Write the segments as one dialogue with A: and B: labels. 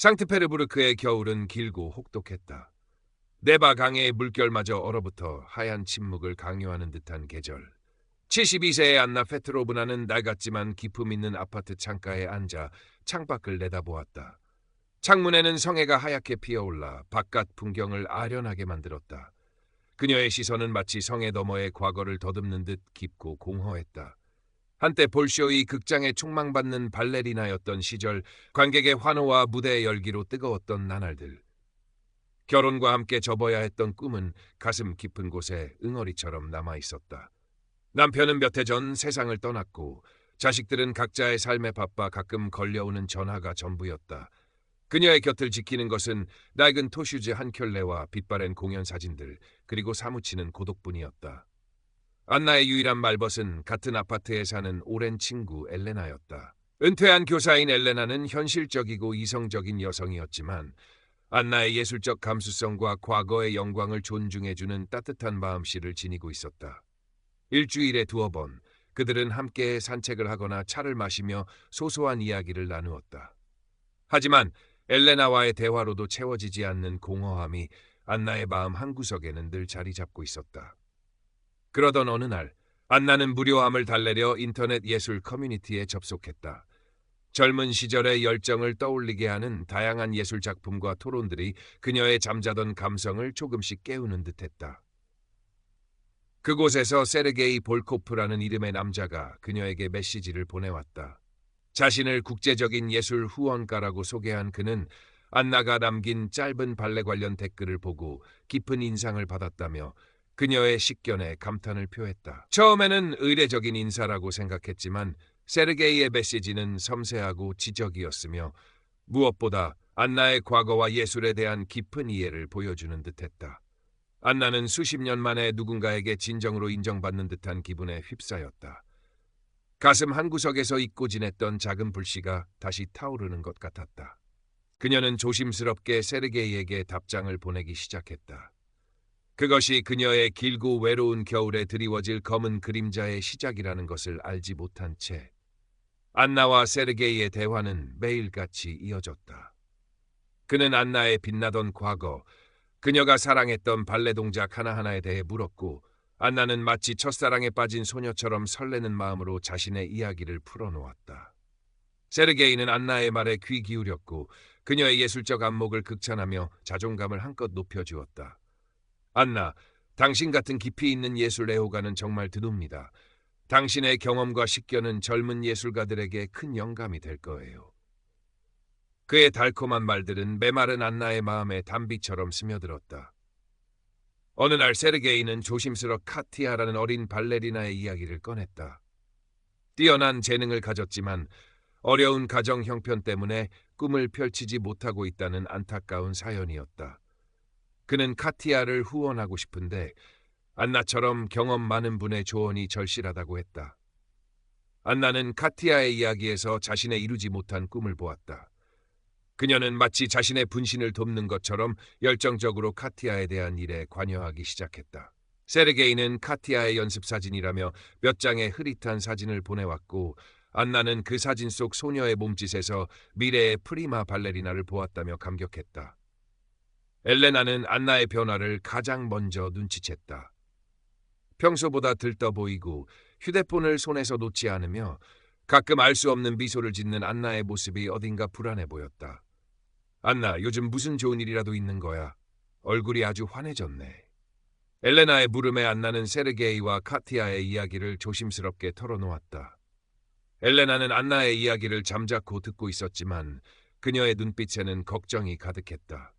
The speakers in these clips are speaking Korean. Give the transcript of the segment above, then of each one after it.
A: 상트페르부르크의 겨울은 길고 혹독했다. 네바 강의 물결마저 얼어붙어 하얀 침묵을 강요하는 듯한 계절. 72세의 안나 페트로브나는 낡았지만 기품 있는 아파트 창가에 앉아 창밖을 내다보았다. 창문에는 성해가 하얗게 피어올라 바깥 풍경을 아련하게 만들었다. 그녀의 시선은 마치 성해 너머의 과거를 더듬는 듯 깊고 공허했다. 한때 볼쇼이 극장에 촉망받는 발레리나였던 시절, 관객의 환호와 무대의 열기로 뜨거웠던 나날들. 결혼과 함께 접어야 했던 꿈은 가슴 깊은 곳에 응어리처럼 남아있었다. 남편은 몇 해 전 세상을 떠났고 자식들은 각자의 삶에 바빠 가끔 걸려오는 전화가 전부였다. 그녀의 곁을 지키는 것은 낡은 토슈즈 한 켤레와 빛바랜 공연 사진들, 그리고 사무치는 고독뿐이었다. 안나의 유일한 말벗은 같은 아파트에 사는 오랜 친구 엘레나였다. 은퇴한 교사인 엘레나는 현실적이고 이성적인 여성이었지만 안나의 예술적 감수성과 과거의 영광을 존중해주는 따뜻한 마음씨를 지니고 있었다. 일주일에 2번 그들은 함께 산책을 하거나 차를 마시며 소소한 이야기를 나누었다. 하지만 엘레나와의 대화로도 채워지지 않는 공허함이 안나의 마음 한구석에는 늘 자리 잡고 있었다. 그러던 어느 날 안나는 무료함을 달래려 인터넷 예술 커뮤니티에 접속했다. 젊은 시절의 열정을 떠올리게 하는 다양한 예술 작품과 토론들이 그녀의 잠자던 감성을 조금씩 깨우는 듯했다. 그곳에서 세르게이 볼코프라는 이름의 남자가 그녀에게 메시지를 보내왔다. 자신을 국제적인 예술 후원가라고 소개한 그는 안나가 남긴 짧은 발레 관련 댓글을 보고 깊은 인상을 받았다며 그녀의 식견에 감탄을 표했다. 처음에는 의례적인 인사라고 생각했지만 세르게이의 메시지는 섬세하고 지적이었으며 무엇보다 안나의 과거와 예술에 대한 깊은 이해를 보여주는 듯했다. 안나는 수십 년 만에 누군가에게 진정으로 인정받는 듯한 기분에 휩싸였다. 가슴 한구석에서 잊고 지냈던 작은 불씨가 다시 타오르는 것 같았다. 그녀는 조심스럽게 세르게이에게 답장을 보내기 시작했다. 그것이 그녀의 길고 외로운 겨울에 드리워질 검은 그림자의 시작이라는 것을 알지 못한 채 안나와 세르게이의 대화는 매일같이 이어졌다. 그는 안나의 빛나던 과거, 그녀가 사랑했던 발레 동작 하나하나에 대해 물었고 안나는 마치 첫사랑에 빠진 소녀처럼 설레는 마음으로 자신의 이야기를 풀어놓았다. 세르게이는 안나의 말에 귀 기울였고 그녀의 예술적 안목을 극찬하며 자존감을 한껏 높여주었다. 안나, 당신 같은 깊이 있는 예술 애호가는 정말 드뭅니다. 당신의 경험과 식견은 젊은 예술가들에게 큰 영감이 될 거예요. 그의 달콤한 말들은 메마른 안나의 마음에 단비처럼 스며들었다. 어느 날 세르게이는 조심스럽 카티아라는 어린 발레리나의 이야기를 꺼냈다. 뛰어난 재능을 가졌지만 어려운 가정 형편 때문에 꿈을 펼치지 못하고 있다는 안타까운 사연이었다. 그는 카티아를 후원하고 싶은데 안나처럼 경험 많은 분의 조언이 절실하다고 했다. 안나는 카티아의 이야기에서 자신의 이루지 못한 꿈을 보았다. 그녀는 마치 자신의 분신을 돕는 것처럼 열정적으로 카티아에 대한 일에 관여하기 시작했다. 세르게이는 카티아의 연습 사진이라며 몇 장의 흐릿한 사진을 보내왔고 안나는 그 사진 속 소녀의 몸짓에서 미래의 프리마 발레리나를 보았다며 감격했다. 엘레나는 안나의 변화를 가장 먼저 눈치챘다. 평소보다 들떠 보이고 휴대폰을 손에서 놓지 않으며 가끔 알 수 없는 미소를 짓는 안나의 모습이 어딘가 불안해 보였다. 안나, 요즘 무슨 좋은 일이라도 있는 거야? 얼굴이 아주 환해졌네. 엘레나의 물음에 안나는 세르게이와 카티아의 이야기를 조심스럽게 털어놓았다. 엘레나는 안나의 이야기를 잠자코 듣고 있었지만 그녀의 눈빛에는 걱정이 가득했다.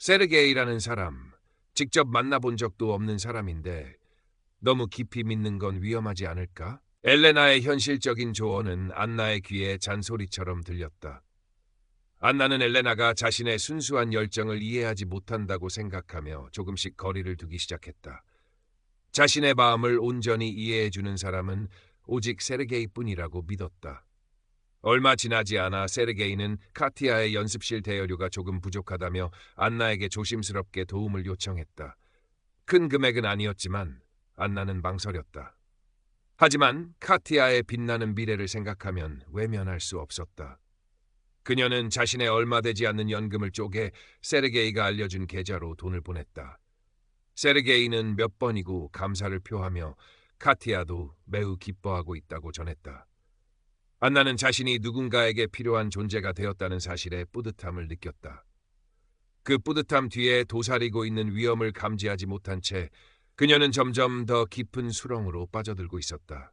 A: 세르게이라는 사람, 직접 만나본 적도 없는 사람인데 너무 깊이 믿는 건 위험하지 않을까? 엘레나의 현실적인 조언은 안나의 귀에 잔소리처럼 들렸다. 안나는 엘레나가 자신의 순수한 열정을 이해하지 못한다고 생각하며 조금씩 거리를 두기 시작했다. 자신의 마음을 온전히 이해해주는 사람은 오직 세르게이뿐이라고 믿었다. 얼마 지나지 않아 세르게이는 카티아의 연습실 대여료가 조금 부족하다며 안나에게 조심스럽게 도움을 요청했다. 큰 금액은 아니었지만 안나는 망설였다. 하지만 카티아의 빛나는 미래를 생각하면 외면할 수 없었다. 그녀는 자신의 얼마 되지 않는 연금을 쪼개 세르게이가 알려준 계좌로 돈을 보냈다. 세르게이는 몇 번이고 감사를 표하며 카티아도 매우 기뻐하고 있다고 전했다. 안나는 자신이 누군가에게 필요한 존재가 되었다는 사실에 뿌듯함을 느꼈다. 그 뿌듯함 뒤에 도사리고 있는 위험을 감지하지 못한 채 그녀는 점점 더 깊은 수렁으로 빠져들고 있었다.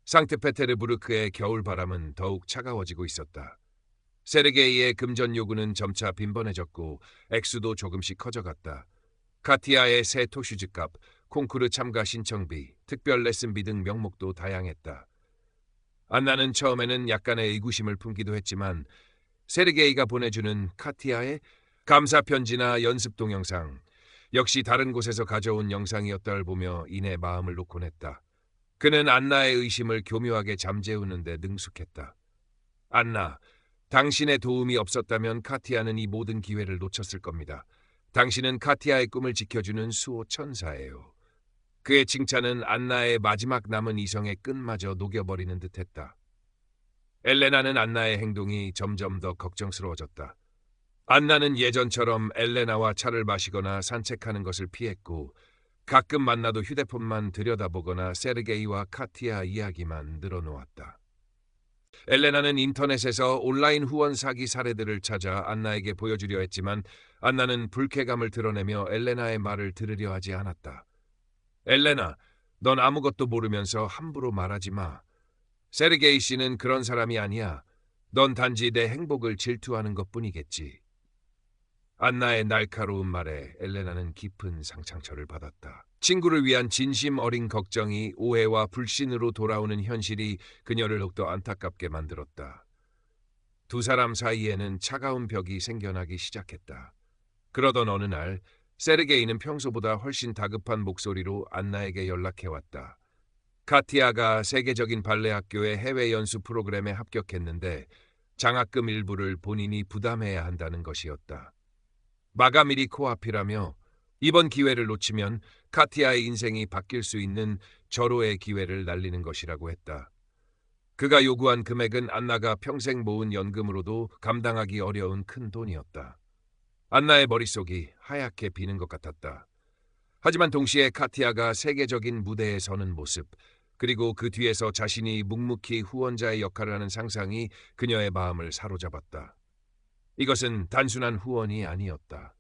A: 상트페테르부르크의 겨울바람은 더욱 차가워지고 있었다. 세르게이의 금전 요구는 점차 빈번해졌고 액수도 조금씩 커져갔다. 카티아의 새 토슈즈값, 콩쿠르 참가 신청비, 특별 레슨비 등 명목도 다양했다. 안나는 처음에는 약간의 의구심을 품기도 했지만 세르게이가 보내주는 카티아의 감사 편지나 연습 동영상, 역시 다른 곳에서 가져온 영상이었다를 보며 이내 마음을 놓곤 했다. 그는 안나의 의심을 교묘하게 잠재우는 데 능숙했다. 안나, 당신의 도움이 없었다면 카티아는 이 모든 기회를 놓쳤을 겁니다. 당신은 카티아의 꿈을 지켜주는 수호 천사예요. 그의 칭찬은 안나의 마지막 남은 이성의 끈마저 녹여버리는 듯했다. 엘레나는 안나의 행동이 점점 더 걱정스러워졌다. 안나는 예전처럼 엘레나와 차를 마시거나 산책하는 것을 피했고 가끔 만나도 휴대폰만 들여다보거나 세르게이와 카티아 이야기만 늘어놓았다. 엘레나는 인터넷에서 온라인 후원 사기 사례들을 찾아 안나에게 보여주려 했지만 안나는 불쾌감을 드러내며 엘레나의 말을 들으려 하지 않았다. 엘레나, 넌 아무것도 모르면서 함부로 말하지 마. 세르게이 씨는 그런 사람이 아니야. 넌 단지 내 행복을 질투하는 것뿐이겠지. 안나의 날카로운 말에 엘레나는 깊은 상처를 받았다. 친구를 위한 진심 어린 걱정이 오해와 불신으로 돌아오는 현실이 그녀를 더욱더 안타깝게 만들었다. 두 사람 사이에는 차가운 벽이 생겨나기 시작했다. 그러던 어느 날 세르게이는 평소보다 훨씬 다급한 목소리로 안나에게 연락해왔다. 카티아가 세계적인 발레 학교의 해외 연수 프로그램에 합격했는데 장학금 일부를 본인이 부담해야 한다는 것이었다. 마감일이 코앞이라며 이번 기회를 놓치면 카티아의 인생이 바뀔 수 있는 절호의 기회를 날리는 것이라고 했다. 그가 요구한 금액은 안나가 평생 모은 연금으로도 감당하기 어려운 큰 돈이었다. 안나의 머릿속이 하얗게 비는 것 같았다. 하지만 동시에 카티아가 세계적인 무대에 서는 모습, 그리고 그 뒤에서 자신이 묵묵히 후원자의 역할을 하는 상상이 그녀의 마음을 사로잡았다. 이것은 단순한 후원이 아니었다.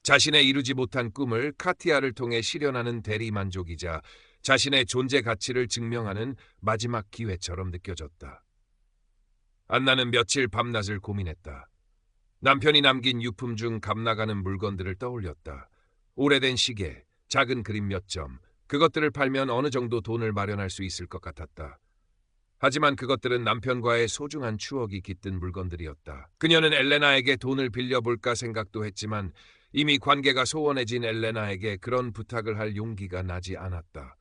A: 자신의 이루지 못한 꿈을 카티아를 통해 실현하는 대리만족이자 자신의 존재 가치를 증명하는 마지막 기회처럼 느껴졌다. 안나는 며칠 밤낮을 고민했다. 남편이 남긴 유품 중 값나가는 물건들을 떠올렸다. 오래된 시계, 작은 그림 몇 점, 그것들을 팔면 어느 정도 돈을 마련할 수 있을 것 같았다. 하지만 그것들은 남편과의 소중한 추억이 깃든 물건들이었다. 그녀는 엘레나에게 돈을 빌려볼까 생각도 했지만 이미 관계가 소원해진 엘레나에게 그런 부탁을 할 용기가 나지 않았다.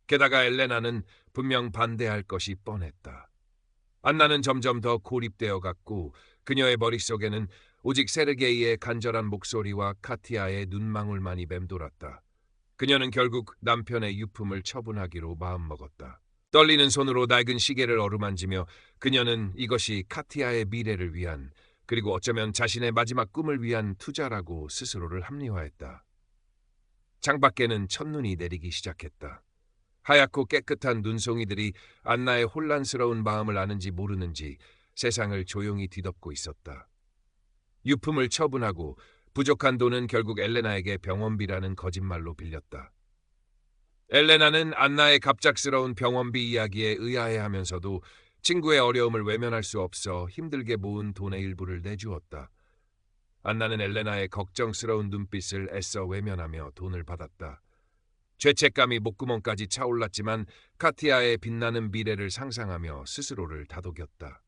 A: 게다가 엘레나는 분명 반대할 것이 뻔했다. 안나는 점점 더 고립되어 갔고 그녀의 머릿속에는 오직 세르게이의 간절한 목소리와 카티아의 눈망울만이 맴돌았다. 그녀는 결국 남편의 유품을 처분하기로 마음먹었다. 떨리는 손으로 낡은 시계를 어루만지며 그녀는 이것이 카티아의 미래를 위한, 그리고 어쩌면 자신의 마지막 꿈을 위한 투자라고 스스로를 합리화했다. 창밖에는 첫눈이 내리기 시작했다. 하얗고 깨끗한 눈송이들이 안나의 혼란스러운 마음을 아는지 모르는지 세상을 조용히 뒤덮고 있었다. 유품을 처분하고 부족한 돈은 결국 엘레나에게 병원비라는 거짓말로 빌렸다. 엘레나는 안나의 갑작스러운 병원비 이야기에 의아해하면서도 친구의 어려움을 외면할 수 없어 힘들게 모은 돈의 일부를 내주었다. 안나는 엘레나의 걱정스러운 눈빛을 애써 외면하며 돈을 받았다. 죄책감이 목구멍까지 차올랐지만 카티아의 빛나는 미래를 상상하며 스스로를 다독였다.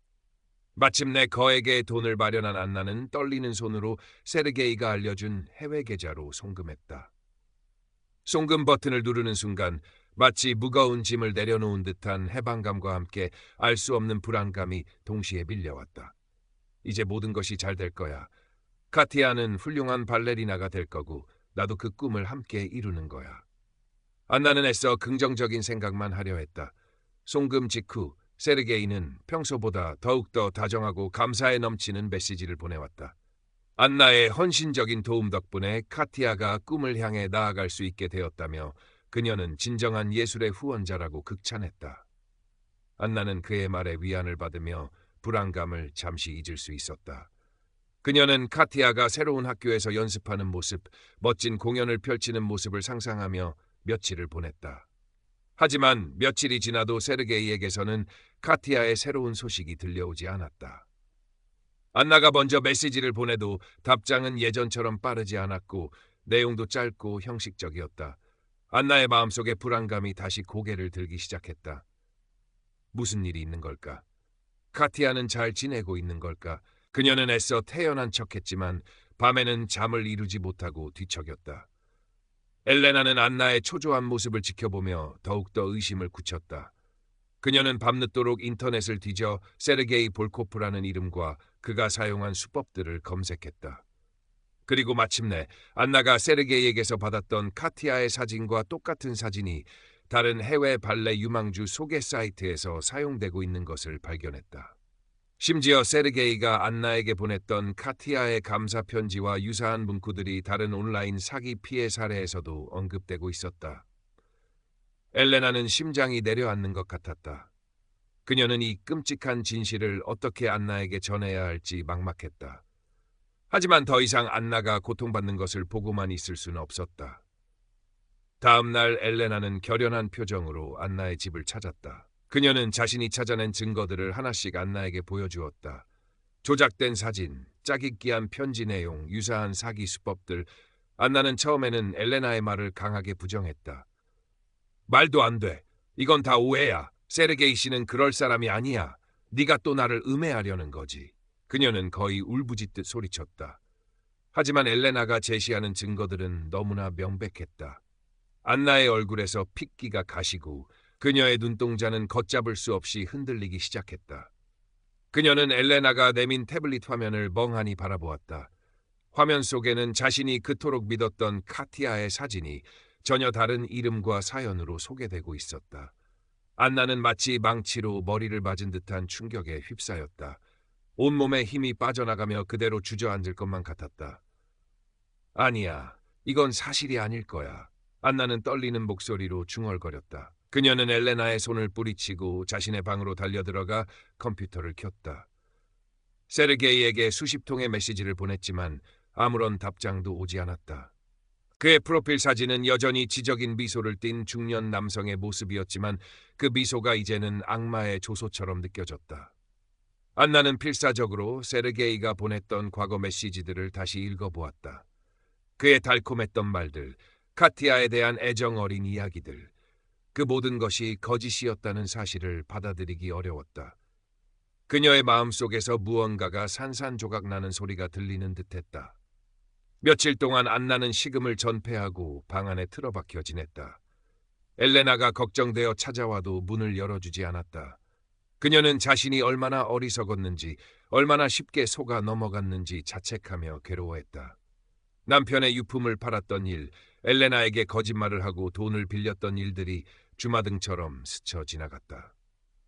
A: 마침내 거액의 돈을 마련한 안나는 떨리는 손으로 세르게이가 알려준 해외 계좌로 송금했다. 송금 버튼을 누르는 순간 마치 무거운 짐을 내려놓은 듯한 해방감과 함께 알 수 없는 불안감이 동시에 밀려왔다. 이제 모든 것이 잘 될 거야. 카티아는 훌륭한 발레리나가 될 거고 나도 그 꿈을 함께 이루는 거야. 안나는 애써 긍정적인 생각만 하려 했다. 송금 직후 세르게이는 평소보다 더욱더 다정하고 감사에 넘치는 메시지를 보내왔다. 안나의 헌신적인 도움 덕분에 카티아가 꿈을 향해 나아갈 수 있게 되었다며 그녀는 진정한 예술의 후원자라고 극찬했다. 안나는 그의 말에 위안을 받으며 불안감을 잠시 잊을 수 있었다. 그녀는 카티아가 새로운 학교에서 연습하는 모습, 멋진 공연을 펼치는 모습을 상상하며 며칠을 보냈다. 하지만 며칠이 지나도 세르게이에게서는 카티아의 새로운 소식이 들려오지 않았다. 안나가 먼저 메시지를 보내도 답장은 예전처럼 빠르지 않았고 내용도 짧고 형식적이었다. 안나의 마음속에 불안감이 다시 고개를 들기 시작했다. 무슨 일이 있는 걸까? 카티아는 잘 지내고 있는 걸까? 그녀는 애써 태연한 척했지만 밤에는 잠을 이루지 못하고 뒤척였다. 엘레나는 안나의 초조한 모습을 지켜보며 더욱더 의심을 굳혔다. 그녀는 밤늦도록 인터넷을 뒤져 세르게이 볼코프라는 이름과 그가 사용한 수법들을 검색했다. 그리고 마침내 안나가 세르게이에게서 받았던 카티아의 사진과 똑같은 사진이 다른 해외 발레 유망주 소개 사이트에서 사용되고 있는 것을 발견했다. 심지어 세르게이가 안나에게 보냈던 카티아의 감사 편지와 유사한 문구들이 다른 온라인 사기 피해 사례에서도 언급되고 있었다. 엘레나는 심장이 내려앉는 것 같았다. 그녀는 이 끔찍한 진실을 어떻게 안나에게 전해야 할지 막막했다. 하지만 더 이상 안나가 고통받는 것을 보고만 있을 수는 없었다. 다음 날 엘레나는 결연한 표정으로 안나의 집을 찾았다. 그녀는 자신이 찾아낸 증거들을 하나씩 안나에게 보여주었다. 조작된 사진, 짜깁기한 편지 내용, 유사한 사기 수법들. 안나는 처음에는 엘레나의 말을 강하게 부정했다. 말도 안 돼. 이건 다 오해야. 세르게이 씨는 그럴 사람이 아니야. 네가 또 나를 음해하려는 거지. 그녀는 거의 울부짖듯 소리쳤다. 하지만 엘레나가 제시하는 증거들은 너무나 명백했다. 안나의 얼굴에서 핏기가 가시고 그녀의 눈동자는 걷잡을 수 없이 흔들리기 시작했다. 그녀는 엘레나가 내민 태블릿 화면을 멍하니 바라보았다. 화면 속에는 자신이 그토록 믿었던 카티아의 사진이 전혀 다른 이름과 사연으로 소개되고 있었다. 안나는 마치 망치로 머리를 맞은 듯한 충격에 휩싸였다. 온몸에 힘이 빠져나가며 그대로 주저앉을 것만 같았다. 아니야, 이건 사실이 아닐 거야. 안나는 떨리는 목소리로 중얼거렸다. 그녀는 엘레나의 손을 뿌리치고 자신의 방으로 달려들어가 컴퓨터를 켰다. 세르게이에게 수십 통의 메시지를 보냈지만 아무런 답장도 오지 않았다. 그의 프로필 사진은 여전히 지적인 미소를 띤 중년 남성의 모습이었지만 그 미소가 이제는 악마의 조소처럼 느껴졌다. 안나는 필사적으로 세르게이가 보냈던 과거 메시지들을 다시 읽어보았다. 그의 달콤했던 말들, 카티아에 대한 애정 어린 이야기들, 그 모든 것이 거짓이었다는 사실을 받아들이기 어려웠다. 그녀의 마음속에서 무언가가 산산조각 나는 소리가 들리는 듯했다. 며칠 동안 안나는 식음을 전폐하고 방 안에 틀어박혀 지냈다. 엘레나가 걱정되어 찾아와도 문을 열어주지 않았다. 그녀는 자신이 얼마나 어리석었는지, 얼마나 쉽게 속아 넘어갔는지 자책하며 괴로워했다. 남편의 유품을 팔았던 일, 엘레나에게 거짓말을 하고 돈을 빌렸던 일들이 주마등처럼 스쳐 지나갔다.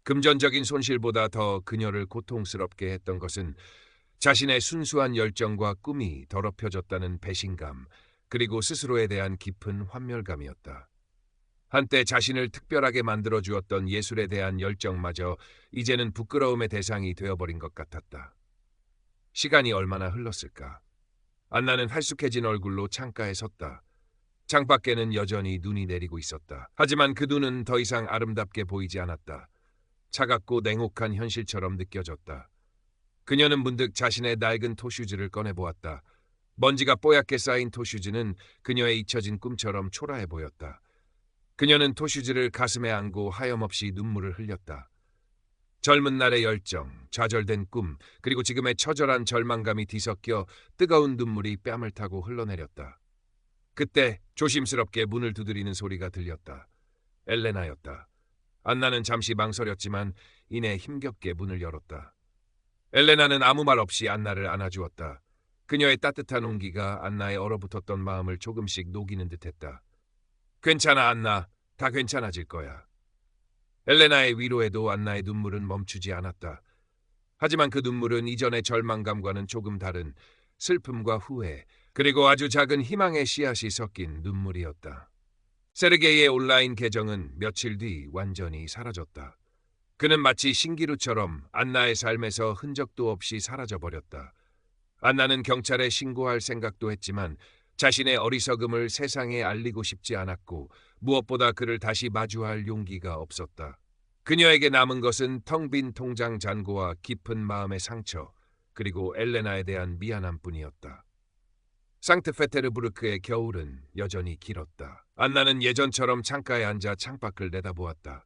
A: 금전적인 손실보다 더 그녀를 고통스럽게 했던 것은 자신의 순수한 열정과 꿈이 더럽혀졌다는 배신감, 그리고 스스로에 대한 깊은 환멸감이었다. 한때 자신을 특별하게 만들어주었던 예술에 대한 열정마저 이제는 부끄러움의 대상이 되어버린 것 같았다. 시간이 얼마나 흘렀을까? 안나는 할쑥해진 얼굴로 창가에 섰다. 창밖에는 여전히 눈이 내리고 있었다. 하지만 그 눈은 더 이상 아름답게 보이지 않았다. 차갑고 냉혹한 현실처럼 느껴졌다. 그녀는 문득 자신의 낡은 토슈즈를 꺼내보았다. 먼지가 뽀얗게 쌓인 토슈즈는 그녀의 잊혀진 꿈처럼 초라해 보였다. 그녀는 토슈즈를 가슴에 안고 하염없이 눈물을 흘렸다. 젊은 날의 열정, 좌절된 꿈, 그리고 지금의 처절한 절망감이 뒤섞여 뜨거운 눈물이 뺨을 타고 흘러내렸다. 그때 조심스럽게 문을 두드리는 소리가 들렸다. 엘레나였다. 안나는 잠시 망설였지만 이내 힘겹게 문을 열었다. 엘레나는 아무 말 없이 안나를 안아주었다. 그녀의 따뜻한 온기가 안나의 얼어붙었던 마음을 조금씩 녹이는 듯했다. 괜찮아, 안나. 다 괜찮아질 거야. 엘레나의 위로에도 안나의 눈물은 멈추지 않았다. 하지만 그 눈물은 이전의 절망감과는 조금 다른 슬픔과 후회, 그리고 아주 작은 희망의 씨앗이 섞인 눈물이었다. 세르게이의 온라인 계정은 며칠 뒤 완전히 사라졌다. 그는 마치 신기루처럼 안나의 삶에서 흔적도 없이 사라져버렸다. 안나는 경찰에 신고할 생각도 했지만 자신의 어리석음을 세상에 알리고 싶지 않았고 무엇보다 그를 다시 마주할 용기가 없었다. 그녀에게 남은 것은 텅 빈 통장 잔고와 깊은 마음의 상처, 그리고 엘레나에 대한 미안함뿐이었다. 상트페테르부르크의 겨울은 여전히 길었다. 안나는 예전처럼 창가에 앉아 창밖을 내다보았다.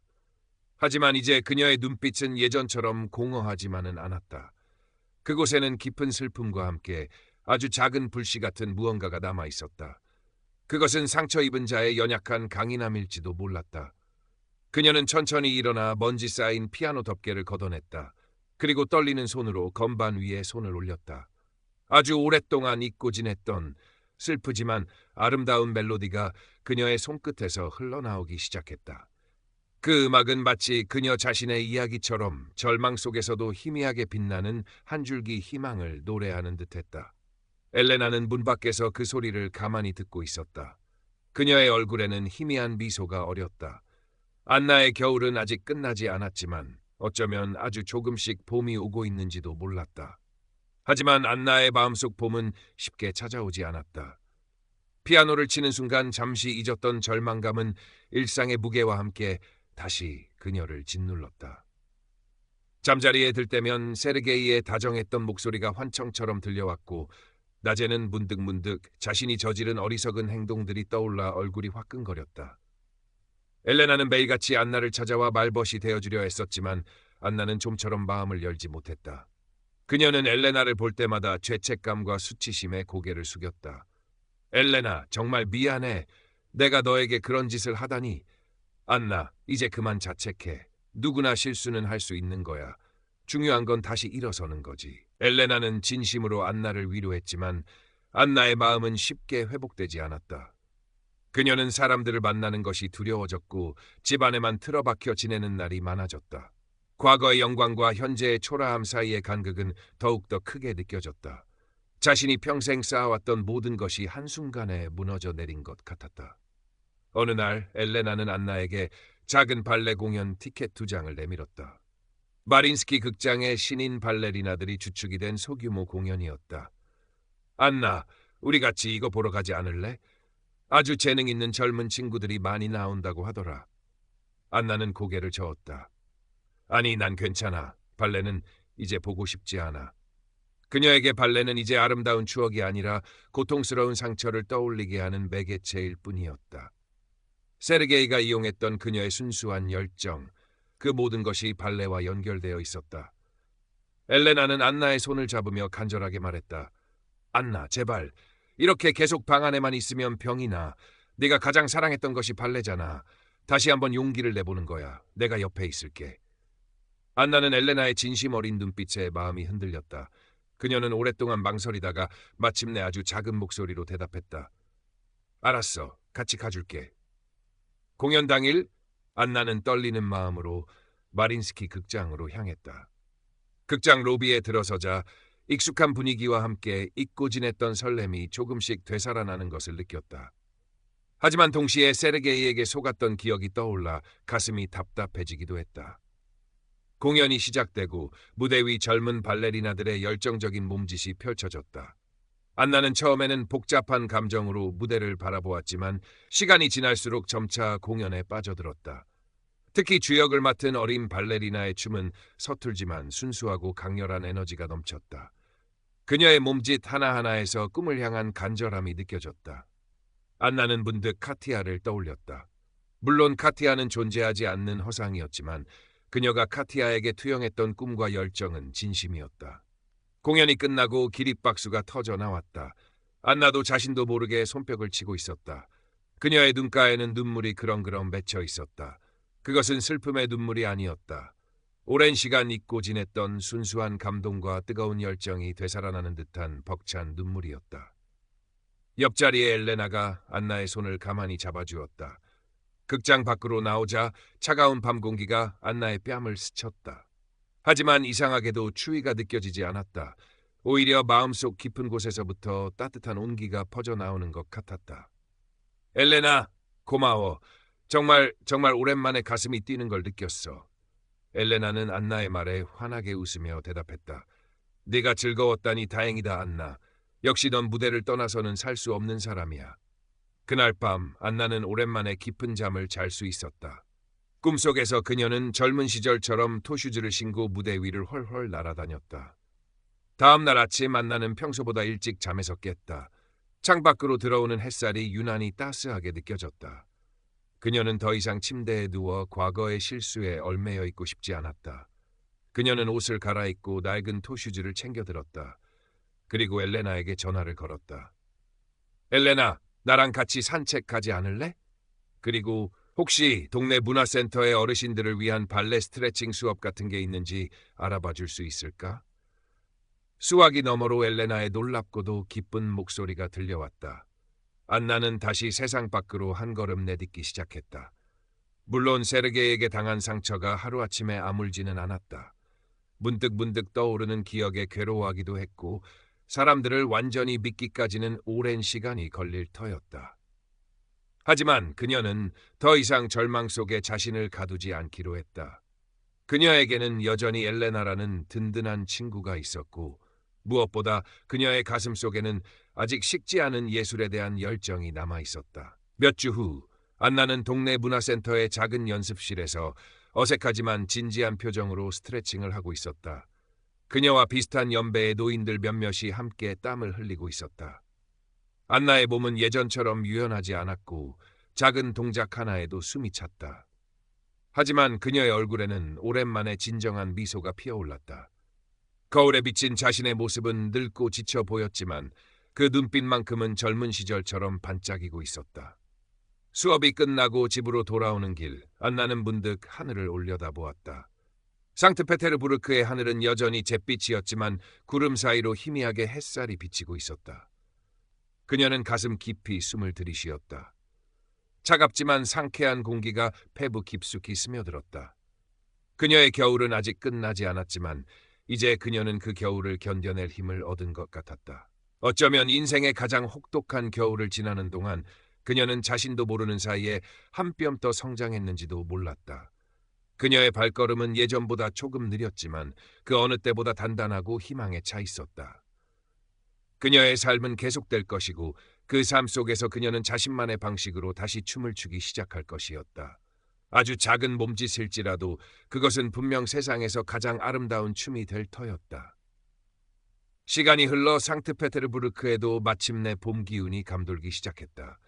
A: 하지만 이제 그녀의 눈빛은 예전처럼 공허하지만은 않았다. 그곳에는 깊은 슬픔과 함께 아주 작은 불씨 같은 무언가가 남아 있었다. 그것은 상처 입은 자의 연약한 강인함일지도 몰랐다. 그녀는 천천히 일어나 먼지 쌓인 피아노 덮개를 걷어냈다. 그리고 떨리는 손으로 건반 위에 손을 올렸다. 아주 오랫동안 잊고 지냈던 슬프지만 아름다운 멜로디가 그녀의 손끝에서 흘러나오기 시작했다. 그 음악은 마치 그녀 자신의 이야기처럼 절망 속에서도 희미하게 빛나는 한 줄기 희망을 노래하는 듯했다. 엘레나는 문 밖에서 그 소리를 가만히 듣고 있었다. 그녀의 얼굴에는 희미한 미소가 어렸다. 안나의 겨울은 아직 끝나지 않았지만 어쩌면 아주 조금씩 봄이 오고 있는지도 몰랐다. 하지만 안나의 마음속 봄은 쉽게 찾아오지 않았다. 피아노를 치는 순간 잠시 잊었던 절망감은 일상의 무게와 함께 다시 그녀를 짓눌렀다. 잠자리에 들 때면 세르게이의 다정했던 목소리가 환청처럼 들려왔고 낮에는 문득문득 자신이 저지른 어리석은 행동들이 떠올라 얼굴이 화끈거렸다. 엘레나는 매일같이 안나를 찾아와 말벗이 되어주려 했었지만 안나는 좀처럼 마음을 열지 못했다. 그녀는 엘레나를 볼 때마다 죄책감과 수치심에 고개를 숙였다. 엘레나, 정말 미안해. 내가 너에게 그런 짓을 하다니. 안나, 이제 그만 자책해. 누구나 실수는 할 수 있는 거야. 중요한 건 다시 일어서는 거지. 엘레나는 진심으로 안나를 위로했지만 안나의 마음은 쉽게 회복되지 않았다. 그녀는 사람들을 만나는 것이 두려워졌고 집안에만 틀어박혀 지내는 날이 많아졌다. 과거의 영광과 현재의 초라함 사이의 간극은 더욱더 크게 느껴졌다. 자신이 평생 쌓아왔던 모든 것이 한순간에 무너져 내린 것 같았다. 어느 날 엘레나는 안나에게 작은 발레 공연 티켓 2장을 내밀었다. 마린스키 극장의 신인 발레리나들이 주축이 된 소규모 공연이었다. 안나, 우리 같이 이거 보러 가지 않을래? 아주 재능 있는 젊은 친구들이 많이 나온다고 하더라. 안나는 고개를 저었다. 아니, 난 괜찮아. 발레는 이제 보고 싶지 않아. 그녀에게 발레는 이제 아름다운 추억이 아니라 고통스러운 상처를 떠올리게 하는 매개체일 뿐이었다. 세르게이가 이용했던 그녀의 순수한 열정, 그 모든 것이 발레와 연결되어 있었다. 엘레나는 안나의 손을 잡으며 간절하게 말했다. 안나, 제발. 이렇게 계속 방 안에만 있으면 병이 나. 네가 가장 사랑했던 것이 발레잖아. 다시 한번 용기를 내보는 거야. 내가 옆에 있을게. 안나는 엘레나의 진심 어린 눈빛에 마음이 흔들렸다. 그녀는 오랫동안 망설이다가 마침내 아주 작은 목소리로 대답했다. 알았어. 같이 가줄게. 공연 당일 안나는 떨리는 마음으로 마린스키 극장으로 향했다. 극장 로비에 들어서자 익숙한 분위기와 함께 잊고 지냈던 설렘이 조금씩 되살아나는 것을 느꼈다. 하지만 동시에 세르게이에게 속았던 기억이 떠올라 가슴이 답답해지기도 했다. 공연이 시작되고 무대 위 젊은 발레리나들의 열정적인 몸짓이 펼쳐졌다. 안나는 처음에는 복잡한 감정으로 무대를 바라보았지만 시간이 지날수록 점차 공연에 빠져들었다. 특히 주역을 맡은 어린 발레리나의 춤은 서툴지만 순수하고 강렬한 에너지가 넘쳤다. 그녀의 몸짓 하나하나에서 꿈을 향한 간절함이 느껴졌다. 안나는 문득 카티아를 떠올렸다. 물론 카티아는 존재하지 않는 허상이었지만 그녀가 카티아에게 투영했던 꿈과 열정은 진심이었다. 공연이 끝나고 기립박수가 터져 나왔다. 안나도 자신도 모르게 손뼉을 치고 있었다. 그녀의 눈가에는 눈물이 그렁그렁 맺혀 있었다. 그것은 슬픔의 눈물이 아니었다. 오랜 시간 잊고 지냈던 순수한 감동과 뜨거운 열정이 되살아나는 듯한 벅찬 눈물이었다. 옆자리에 엘레나가 안나의 손을 가만히 잡아주었다. 극장 밖으로 나오자 차가운 밤 공기가 안나의 뺨을 스쳤다. 하지만 이상하게도 추위가 느껴지지 않았다. 오히려 마음속 깊은 곳에서부터 따뜻한 온기가 퍼져나오는 것 같았다. 엘레나, 고마워. 정말 오랜만에 가슴이 뛰는 걸 느꼈어. 엘레나는 안나의 말에 환하게 웃으며 대답했다. 네가 즐거웠다니 다행이다, 안나. 역시 넌 무대를 떠나서는 살 수 없는 사람이야. 그날 밤 안나는 오랜만에 깊은 잠을 잘 수 있었다. 꿈속에서 그녀는 젊은 시절처럼 토슈즈를 신고 무대 위를 훨훨 날아다녔다. 다음 날 아침 안나는 평소보다 일찍 잠에서 깼다. 창밖으로 들어오는 햇살이 유난히 따스하게 느껴졌다. 그녀는 더 이상 침대에 누워 과거의 실수에 얽매여 있고 싶지 않았다. 그녀는 옷을 갈아입고 낡은 토슈즈를 챙겨 들었다. 그리고 엘레나에게 전화를 걸었다. 엘레나, 나랑 같이 산책하지 않을래? 그리고 혹시 동네 문화센터에 어르신들을 위한 발레 스트레칭 수업 같은 게 있는지 알아봐 줄 수 있을까? 수화기 너머로 엘레나의 놀랍고도 기쁜 목소리가 들려왔다. 안나는 다시 세상 밖으로 한 걸음 내딛기 시작했다. 물론 세르게이에게 당한 상처가 하루아침에 아물지는 않았다. 문득 떠오르는 기억에 괴로워하기도 했고 사람들을 완전히 믿기까지는 오랜 시간이 걸릴 터였다. 하지만 그녀는 더 이상 절망 속에 자신을 가두지 않기로 했다. 그녀에게는 여전히 엘레나라는 든든한 친구가 있었고 무엇보다 그녀의 가슴 속에는 아직 식지 않은 예술에 대한 열정이 남아 있었다. 몇 주 후 안나는 동네 문화센터의 작은 연습실에서 어색하지만 진지한 표정으로 스트레칭을 하고 있었다. 그녀와 비슷한 연배의 노인들 몇몇이 함께 땀을 흘리고 있었다. 안나의 몸은 예전처럼 유연하지 않았고 작은 동작 하나에도 숨이 찼다. 하지만 그녀의 얼굴에는 오랜만에 진정한 미소가 피어올랐다. 거울에 비친 자신의 모습은 늙고 지쳐 보였지만 그 눈빛만큼은 젊은 시절처럼 반짝이고 있었다. 수업이 끝나고 집으로 돌아오는 길, 안나는 문득 하늘을 올려다보았다. 상트페테르부르크의 하늘은 여전히 잿빛이었지만 구름 사이로 희미하게 햇살이 비치고 있었다. 그녀는 가슴 깊이 숨을 들이쉬었다. 차갑지만 상쾌한 공기가 폐부 깊숙이 스며들었다. 그녀의 겨울은 아직 끝나지 않았지만 이제 그녀는 그 겨울을 견뎌낼 힘을 얻은 것 같았다. 어쩌면 인생의 가장 혹독한 겨울을 지나는 동안 그녀는 자신도 모르는 사이에 한 뼘 더 성장했는지도 몰랐다. 그녀의 발걸음은 예전보다 조금 느렸지만 그 어느 때보다 단단하고 희망에 차 있었다. 그녀의 삶은 계속될 것이고 그 삶 속에서 그녀는 자신만의 방식으로 다시 춤을 추기 시작할 것이었다. 아주 작은 몸짓일지라도 그것은 분명 세상에서 가장 아름다운 춤이 될 터였다. 시간이 흘러 상트페테르부르크에도 마침내 봄 기운이 감돌기 시작했다.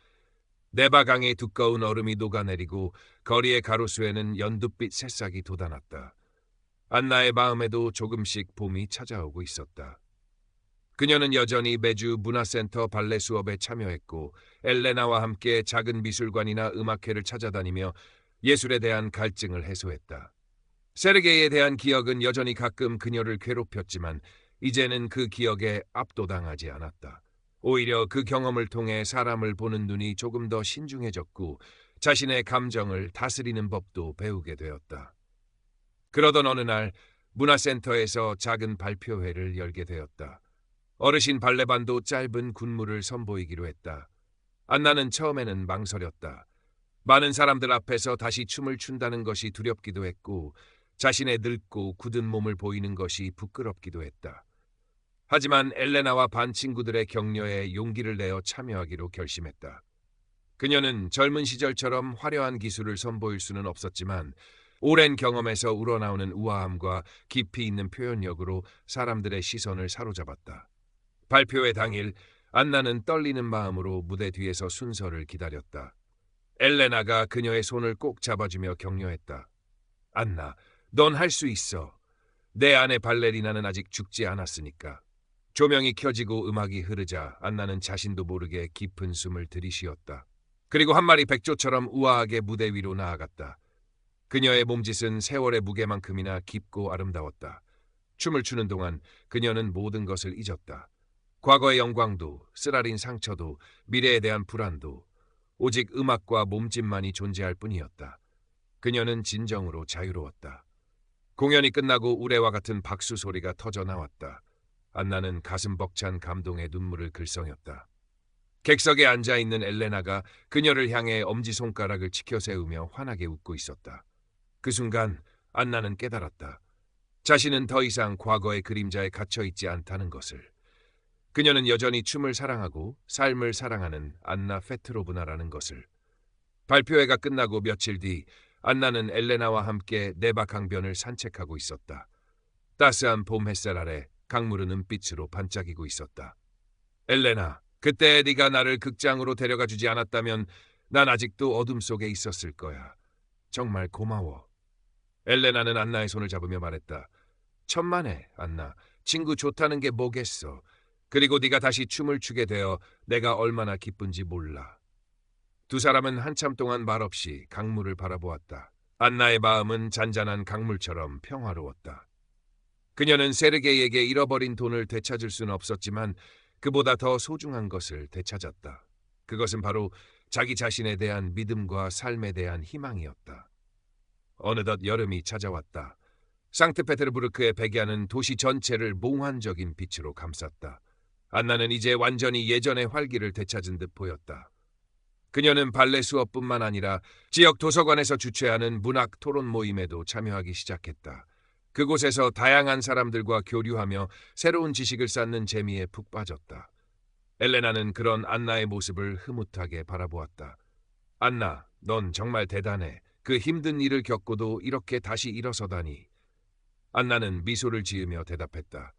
A: 네바강의 두꺼운 얼음이 녹아내리고 거리의 가로수에는 연두빛 새싹이 돋아났다. 안나의 마음에도 조금씩 봄이 찾아오고 있었다. 그녀는 여전히 매주 문화센터 발레 수업에 참여했고 엘레나와 함께 작은 미술관이나 음악회를 찾아다니며 예술에 대한 갈증을 해소했다. 세르게이에 대한 기억은 여전히 가끔 그녀를 괴롭혔지만 이제는 그 기억에 압도당하지 않았다. 오히려 그 경험을 통해 사람을 보는 눈이 조금 더 신중해졌고 자신의 감정을 다스리는 법도 배우게 되었다. 그러던 어느 날 문화센터에서 작은 발표회를 열게 되었다. 어르신 발레반도 짧은 군무를 선보이기로 했다. 안나는 처음에는 망설였다. 많은 사람들 앞에서 다시 춤을 춘다는 것이 두렵기도 했고 자신의 늙고 굳은 몸을 보이는 것이 부끄럽기도 했다. 하지만 엘레나와 반 친구들의 격려에 용기를 내어 참여하기로 결심했다. 그녀는 젊은 시절처럼 화려한 기술을 선보일 수는 없었지만 오랜 경험에서 우러나오는 우아함과 깊이 있는 표현력으로 사람들의 시선을 사로잡았다. 발표회 당일 안나는 떨리는 마음으로 무대 뒤에서 순서를 기다렸다. 엘레나가 그녀의 손을 꼭 잡아주며 격려했다. 안나, 넌 할 수 있어. 내 안의 발레리나는 아직 죽지 않았으니까. 조명이 켜지고 음악이 흐르자 안나는 자신도 모르게 깊은 숨을 들이쉬었다. 그리고 한 마리 백조처럼 우아하게 무대 위로 나아갔다. 그녀의 몸짓은 세월의 무게만큼이나 깊고 아름다웠다. 춤을 추는 동안 그녀는 모든 것을 잊었다. 과거의 영광도, 쓰라린 상처도, 미래에 대한 불안도, 오직 음악과 몸짓만이 존재할 뿐이었다. 그녀는 진정으로 자유로웠다. 공연이 끝나고 우레와 같은 박수 소리가 터져 나왔다. 안나는 가슴 벅찬 감동의 눈물을 글썽였다. 객석에 앉아있는 엘레나가 그녀를 향해 엄지손가락을 치켜 세우며 환하게 웃고 있었다. 그 순간 안나는 깨달았다. 자신은 더 이상 과거의 그림자에 갇혀있지 않다는 것을. 그녀는 여전히 춤을 사랑하고 삶을 사랑하는 안나 페트로브나라는 것을. 발표회가 끝나고 며칠 뒤 안나는 엘레나와 함께 네바 강변을 산책하고 있었다. 따스한 봄 햇살 아래 강물은 은빛으로 반짝이고 있었다. 엘레나, 그때 네가 나를 극장으로 데려가 주지 않았다면 난 아직도 어둠 속에 있었을 거야. 정말 고마워. 엘레나는 안나의 손을 잡으며 말했다. 천만에, 안나. 친구 좋다는 게 뭐겠어. 그리고 네가 다시 춤을 추게 되어 내가 얼마나 기쁜지 몰라. 두 사람은 한참 동안 말없이 강물을 바라보았다. 안나의 마음은 잔잔한 강물처럼 평화로웠다. 그녀는 세르게이에게 잃어버린 돈을 되찾을 수는 없었지만 그보다 더 소중한 것을 되찾았다. 그것은 바로 자기 자신에 대한 믿음과 삶에 대한 희망이었다. 어느덧 여름이 찾아왔다. 상트페테르부르크의 백야는 도시 전체를 몽환적인 빛으로 감쌌다. 안나는 이제 완전히 예전의 활기를 되찾은 듯 보였다. 그녀는 발레 수업뿐만 아니라 지역 도서관에서 주최하는 문학 토론 모임에도 참여하기 시작했다. 그곳에서 다양한 사람들과 교류하며 새로운 지식을 쌓는 재미에 푹 빠졌다. 엘레나는 그런 안나의 모습을 흐뭇하게 바라보았다. 안나, 넌 정말 대단해. 그 힘든 일을 겪고도 이렇게 다시 일어서다니. 안나는 미소를 지으며 대답했다.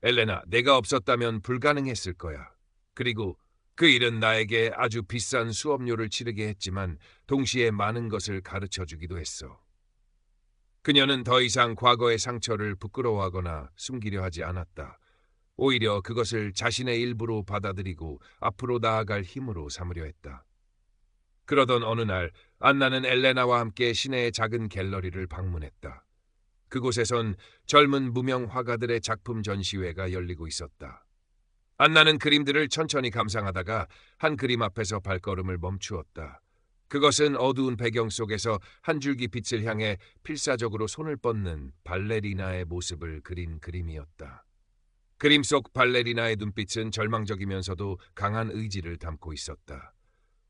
A: 엘레나, 내가 없었다면 불가능했을 거야. 그리고 그 일은 나에게 아주 비싼 수업료를 치르게 했지만 동시에 많은 것을 가르쳐주기도 했어. 그녀는 더 이상 과거의 상처를 부끄러워하거나 숨기려 하지 않았다. 오히려 그것을 자신의 일부로 받아들이고 앞으로 나아갈 힘으로 삼으려 했다. 그러던 어느 날 안나는 엘레나와 함께 시내의 작은 갤러리를 방문했다. 그곳에선 젊은 무명 화가들의 작품 전시회가 열리고 있었다. 안나는 그림들을 천천히 감상하다가 한 그림 앞에서 발걸음을 멈추었다. 그것은 어두운 배경 속에서 한 줄기 빛을 향해 필사적으로 손을 뻗는 발레리나의 모습을 그린 그림이었다. 그림 속 발레리나의 눈빛은 절망적이면서도 강한 의지를 담고 있었다.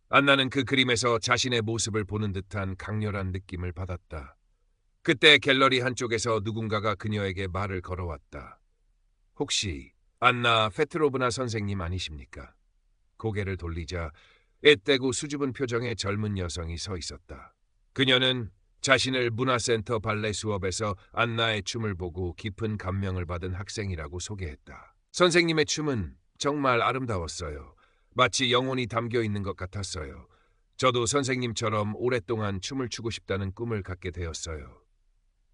A: 안나는 그 그림에서 자신의 모습을 보는 듯한 강렬한 느낌을 받았다. 그때 갤러리 한쪽에서 누군가가 그녀에게 말을 걸어왔다. 혹시 안나 페트로브나 선생님 아니십니까? 고개를 돌리자 앳되고 수줍은 표정의 젊은 여성이 서 있었다. 그녀는 자신을 문화센터 발레 수업에서 안나의 춤을 보고 깊은 감명을 받은 학생이라고 소개했다. 선생님의 춤은 정말 아름다웠어요. 마치 영혼이 담겨 있는 것 같았어요. 저도 선생님처럼 오랫동안 춤을 추고 싶다는 꿈을 갖게 되었어요.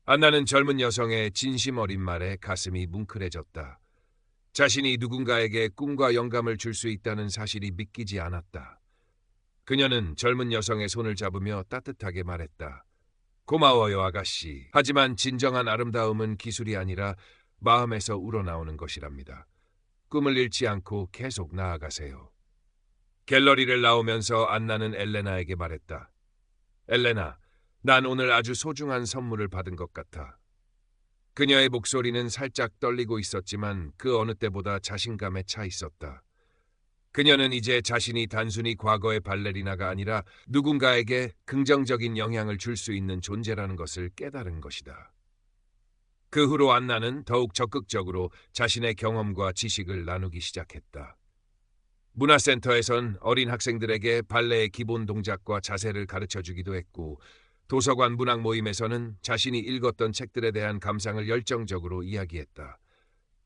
A: 안나는 젊은 여성의 진심 어린 말에 가슴이 뭉클해졌다. 자신이 누군가에게 꿈과 영감을 줄 수 있다는 사실이 믿기지 않았다. 그녀는 젊은 여성의 손을 잡으며 따뜻하게 말했다. 고마워요, 아가씨. 하지만 진정한 아름다움은 기술이 아니라 마음에서 우러나오는 것이랍니다. 꿈을 잃지 않고 계속 나아가세요. 갤러리를 나오면서 안나는 엘레나에게 말했다. 엘레나, 난 오늘 아주 소중한 선물을 받은 것 같아. 그녀의 목소리는 살짝 떨리고 있었지만 그 어느 때보다 자신감에 차 있었다. 그녀는 이제 자신이 단순히 과거의 발레리나가 아니라 누군가에게 긍정적인 영향을 줄 수 있는 존재라는 것을 깨달은 것이다. 그 후로 안나는 더욱 적극적으로 자신의 경험과 지식을 나누기 시작했다. 문화센터에선 어린 학생들에게 발레의 기본 동작과 자세를 가르쳐주기도 했고 도서관 문학 모임에서는 자신이 읽었던 책들에 대한 감상을 열정적으로 이야기했다.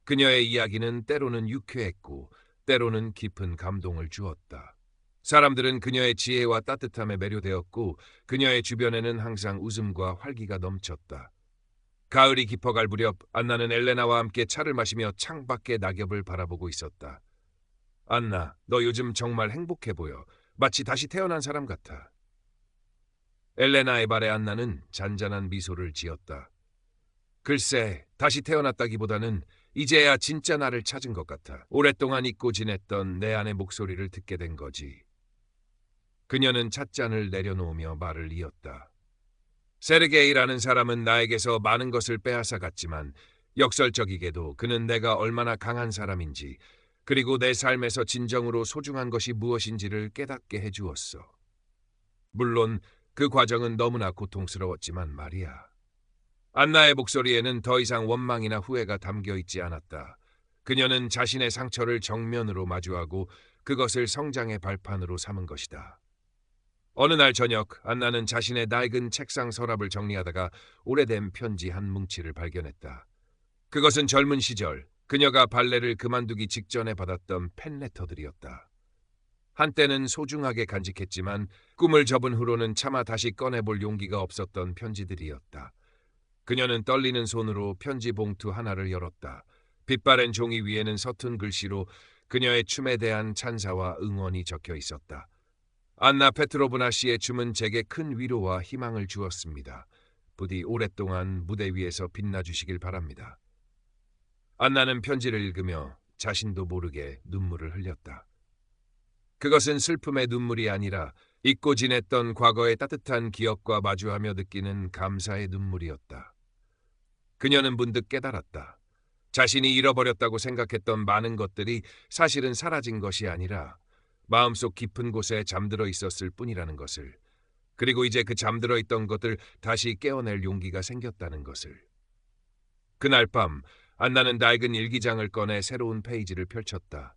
A: 그녀의 이야기는 때로는 유쾌했고 때로는 깊은 감동을 주었다. 사람들은 그녀의 지혜와 따뜻함에 매료되었고 그녀의 주변에는 항상 웃음과 활기가 넘쳤다. 가을이 깊어갈 무렵 안나는 엘레나와 함께 차를 마시며 창밖의 낙엽을 바라보고 있었다. 안나, 너 요즘 정말 행복해 보여. 마치 다시 태어난 사람 같아. 엘레나의 말에 안나는 잔잔한 미소를 지었다. 글쎄, 다시 태어났다기보다는 이제야 진짜 나를 찾은 것 같아. 오랫동안 잊고 지냈던 내 안의 목소리를 듣게 된 거지. 그녀는 찻잔을 내려놓으며 말을 이었다. 세르게이라는 사람은 나에게서 많은 것을 빼앗아 갔지만 역설적이게도 그는 내가 얼마나 강한 사람인지 그리고 내 삶에서 진정으로 소중한 것이 무엇인지를 깨닫게 해주었어. 물론 그 과정은 너무나 고통스러웠지만 말이야. 안나의 목소리에는 더 이상 원망이나 후회가 담겨 있지 않았다. 그녀는 자신의 상처를 정면으로 마주하고 그것을 성장의 발판으로 삼은 것이다. 어느 날 저녁, 안나는 자신의 낡은 책상 서랍을 정리하다가 오래된 편지 한 뭉치를 발견했다. 그것은 젊은 시절 그녀가 발레를 그만두기 직전에 받았던 팬레터들이었다. 한때는 소중하게 간직했지만 꿈을 접은 후로는 차마 다시 꺼내볼 용기가 없었던 편지들이었다. 그녀는 떨리는 손으로 편지 봉투 하나를 열었다. 빛바랜 종이 위에는 서툰 글씨로 그녀의 춤에 대한 찬사와 응원이 적혀 있었다. 안나 페트로브나 씨의 춤은 제게 큰 위로와 희망을 주었습니다. 부디 오랫동안 무대 위에서 빛나주시길 바랍니다. 안나는 편지를 읽으며 자신도 모르게 눈물을 흘렸다. 그것은 슬픔의 눈물이 아니라 잊고 지냈던 과거의 따뜻한 기억과 마주하며 느끼는 감사의 눈물이었다. 그녀는 문득 깨달았다. 자신이 잃어버렸다고 생각했던 많은 것들이 사실은 사라진 것이 아니라 마음속 깊은 곳에 잠들어 있었을 뿐이라는 것을, 그리고 이제 그 잠들어 있던 것을 다시 깨어낼 용기가 생겼다는 것을. 그날 밤 안나는 낡은 일기장을 꺼내 새로운 페이지를 펼쳤다.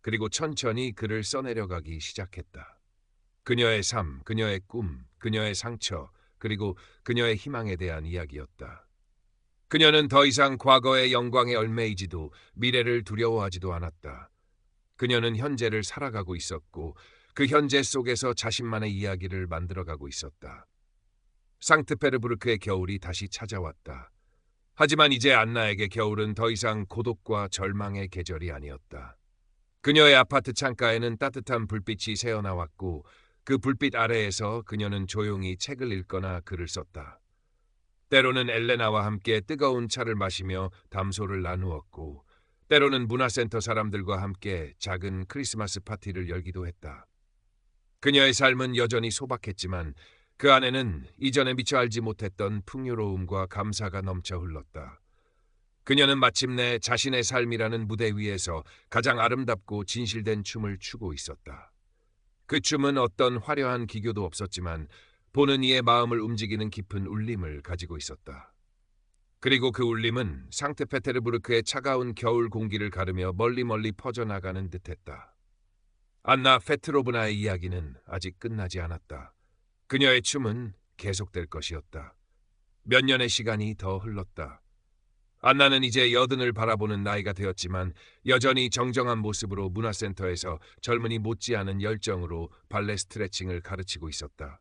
A: 그리고 천천히 글을 써내려가기 시작했다. 그녀의 삶, 그녀의 꿈, 그녀의 상처, 그리고 그녀의 희망에 대한 이야기였다. 그녀는 더 이상 과거의 영광에 얽매이지도 미래를 두려워하지도 않았다. 그녀는 현재를 살아가고 있었고 그 현재 속에서 자신만의 이야기를 만들어가고 있었다. 상트페르부르크의 겨울이 다시 찾아왔다. 하지만 이제 안나에게 겨울은 더 이상 고독과 절망의 계절이 아니었다. 그녀의 아파트 창가에는 따뜻한 불빛이 새어나왔고 그 불빛 아래에서 그녀는 조용히 책을 읽거나 글을 썼다. 때로는 엘레나와 함께 뜨거운 차를 마시며 담소를 나누었고 때로는 문화센터 사람들과 함께 작은 크리스마스 파티를 열기도 했다. 그녀의 삶은 여전히 소박했지만 그 안에는 이전에 미처 알지 못했던 풍요로움과 감사가 넘쳐 흘렀다. 그녀는 마침내 자신의 삶이라는 무대 위에서 가장 아름답고 진실된 춤을 추고 있었다. 그 춤은 어떤 화려한 기교도 없었지만 보는 이의 마음을 움직이는 깊은 울림을 가지고 있었다. 그리고 그 울림은 상트페테르부르크의 차가운 겨울 공기를 가르며 멀리 퍼져나가는 듯했다. 안나 페트로브나의 이야기는 아직 끝나지 않았다. 그녀의 춤은 계속될 것이었다. 몇 년의 시간이 더 흘렀다. 안나는 이제 여든을 바라보는 나이가 되었지만 여전히 정정한 모습으로 문화센터에서 젊은이 못지않은 열정으로 발레 스트레칭을 가르치고 있었다.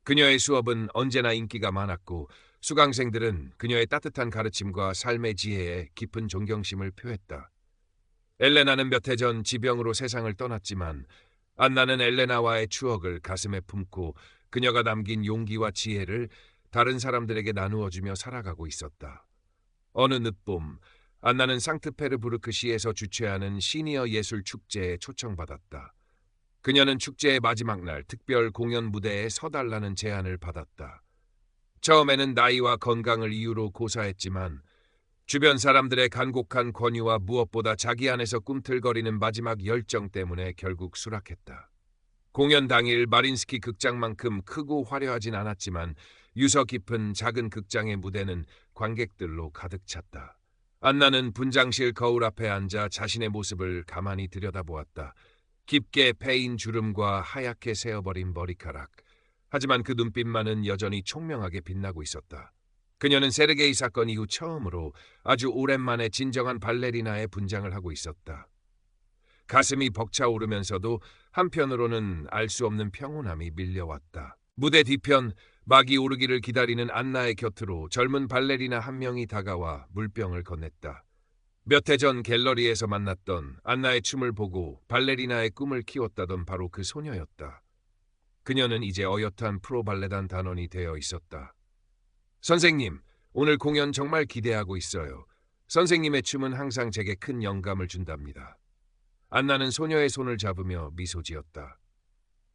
A: 그녀의 수업은 언제나 인기가 많았고 수강생들은 그녀의 따뜻한 가르침과 삶의 지혜에 깊은 존경심을 표했다. 엘레나는 몇 해 전 지병으로 세상을 떠났지만 안나는 엘레나와의 추억을 가슴에 품고 그녀가 남긴 용기와 지혜를 다른 사람들에게 나누어주며 살아가고 있었다. 어느 늦봄, 안나는 상트페르부르크 시에서 주최하는 시니어 예술 축제에 초청받았다. 그녀는 축제의 마지막 날 특별 공연 무대에 서달라는 제안을 받았다. 처음에는 나이와 건강을 이유로 고사했지만 주변 사람들의 간곡한 권유와 무엇보다 자기 안에서 꿈틀거리는 마지막 열정 때문에 결국 수락했다. 공연 당일 마린스키 극장만큼 크고 화려하진 않았지만 유서 깊은 작은 극장의 무대는 관객들로 가득 찼다. 안나는 분장실 거울 앞에 앉아 자신의 모습을 가만히 들여다보았다. 깊게 패인 주름과 하얗게 새어버린 머리카락. 하지만 그 눈빛만은 여전히 총명하게 빛나고 있었다. 그녀는 세르게이 사건 이후 처음으로 아주 오랜만에 진정한 발레리나의 분장을 하고 있었다. 가슴이 벅차오르면서도 한편으로는 알 수 없는 평온함이 밀려왔다. 무대 뒤편 막이 오르기를 기다리는 안나의 곁으로 젊은 발레리나 한 명이 다가와 물병을 건넸다. 몇 해 전 갤러리에서 만났던 안나의 춤을 보고 발레리나의 꿈을 키웠다던 바로 그 소녀였다. 그녀는 이제 어엿한 프로발레단 단원이 되어 있었다. 선생님, 오늘 공연 정말 기대하고 있어요. 선생님의 춤은 항상 제게 큰 영감을 준답니다. 안나는 소녀의 손을 잡으며 미소 지었다.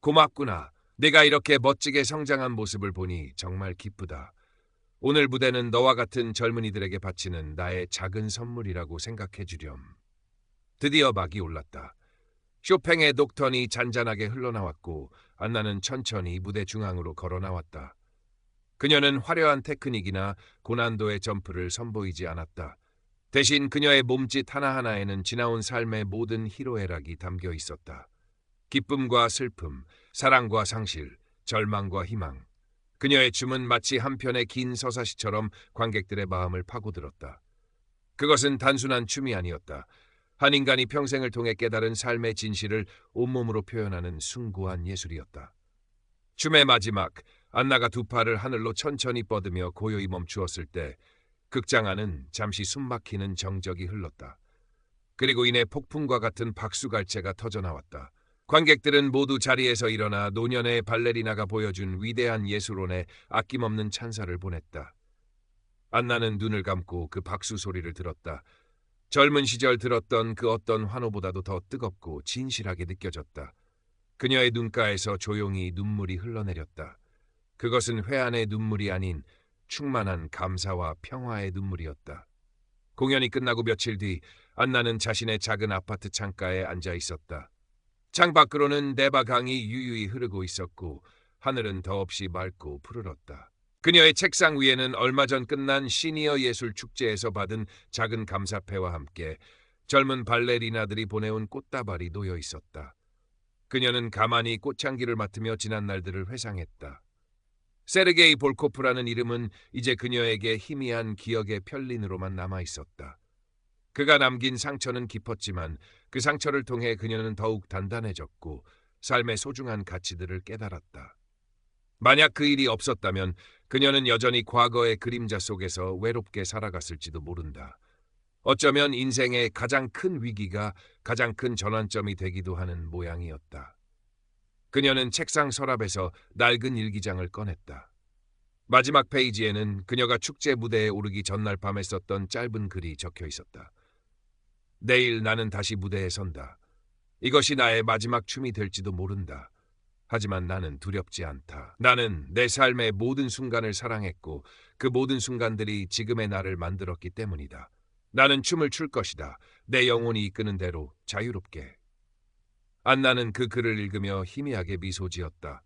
A: 고맙구나. 내가 이렇게 멋지게 성장한 모습을 보니 정말 기쁘다. 오늘 무대는 너와 같은 젊은이들에게 바치는 나의 작은 선물이라고 생각해 주렴. 드디어 막이 올랐다. 쇼팽의 녹턴이 잔잔하게 흘러나왔고 안나는 천천히 무대 중앙으로 걸어 나왔다. 그녀는 화려한 테크닉이나 고난도의 점프를 선보이지 않았다. 대신 그녀의 몸짓 하나하나에는 지나온 삶의 모든 희로애락이 담겨 있었다. 기쁨과 슬픔, 사랑과 상실, 절망과 희망. 그녀의 춤은 마치 한편의 긴 서사시처럼 관객들의 마음을 파고들었다. 그것은 단순한 춤이 아니었다. 한 인간이 평생을 통해 깨달은 삶의 진실을 온몸으로 표현하는 숭고한 예술이었다. 춤의 마지막, 안나가 두 팔을 하늘로 천천히 뻗으며 고요히 멈추었을 때 극장 안은 잠시 숨막히는 정적이 흘렀다. 그리고 이내 폭풍과 같은 박수갈채가 터져나왔다. 관객들은 모두 자리에서 일어나 노년의 발레리나가 보여준 위대한 예술혼에 아낌없는 찬사를 보냈다. 안나는 눈을 감고 그 박수 소리를 들었다. 젊은 시절 들었던 그 어떤 환호보다도 더 뜨겁고 진실하게 느껴졌다. 그녀의 눈가에서 조용히 눈물이 흘러내렸다. 그것은 회한의 눈물이 아닌 충만한 감사와 평화의 눈물이었다. 공연이 끝나고 며칠 뒤 안나는 자신의 작은 아파트 창가에 앉아 있었다. 창밖으로는 네바강이 유유히 흐르고 있었고 하늘은 더없이 맑고 푸르렀다. 그녀의 책상 위에는 얼마 전 끝난 시니어 예술 축제에서 받은 작은 감사패와 함께 젊은 발레리나들이 보내온 꽃다발이 놓여 있었다. 그녀는 가만히 꽃향기를 맡으며 지난 날들을 회상했다. 세르게이 볼코프라는 이름은 이제 그녀에게 희미한 기억의 편린으로만 남아 있었다. 그가 남긴 상처는 깊었지만 그 상처를 통해 그녀는 더욱 단단해졌고 삶의 소중한 가치들을 깨달았다. 만약 그 일이 없었다면 그녀는 여전히 과거의 그림자 속에서 외롭게 살아갔을지도 모른다. 어쩌면 인생의 가장 큰 위기가 가장 큰 전환점이 되기도 하는 모양이었다. 그녀는 책상 서랍에서 낡은 일기장을 꺼냈다. 마지막 페이지에는 그녀가 축제 무대에 오르기 전날 밤에 썼던 짧은 글이 적혀 있었다. 내일 나는 다시 무대에 선다. 이것이 나의 마지막 춤이 될지도 모른다. 하지만 나는 두렵지 않다. 나는 내 삶의 모든 순간을 사랑했고 그 모든 순간들이 지금의 나를 만들었기 때문이다. 나는 춤을 출 것이다. 내 영혼이 이끄는 대로 자유롭게. 안나는 그 글을 읽으며 희미하게 미소 지었다.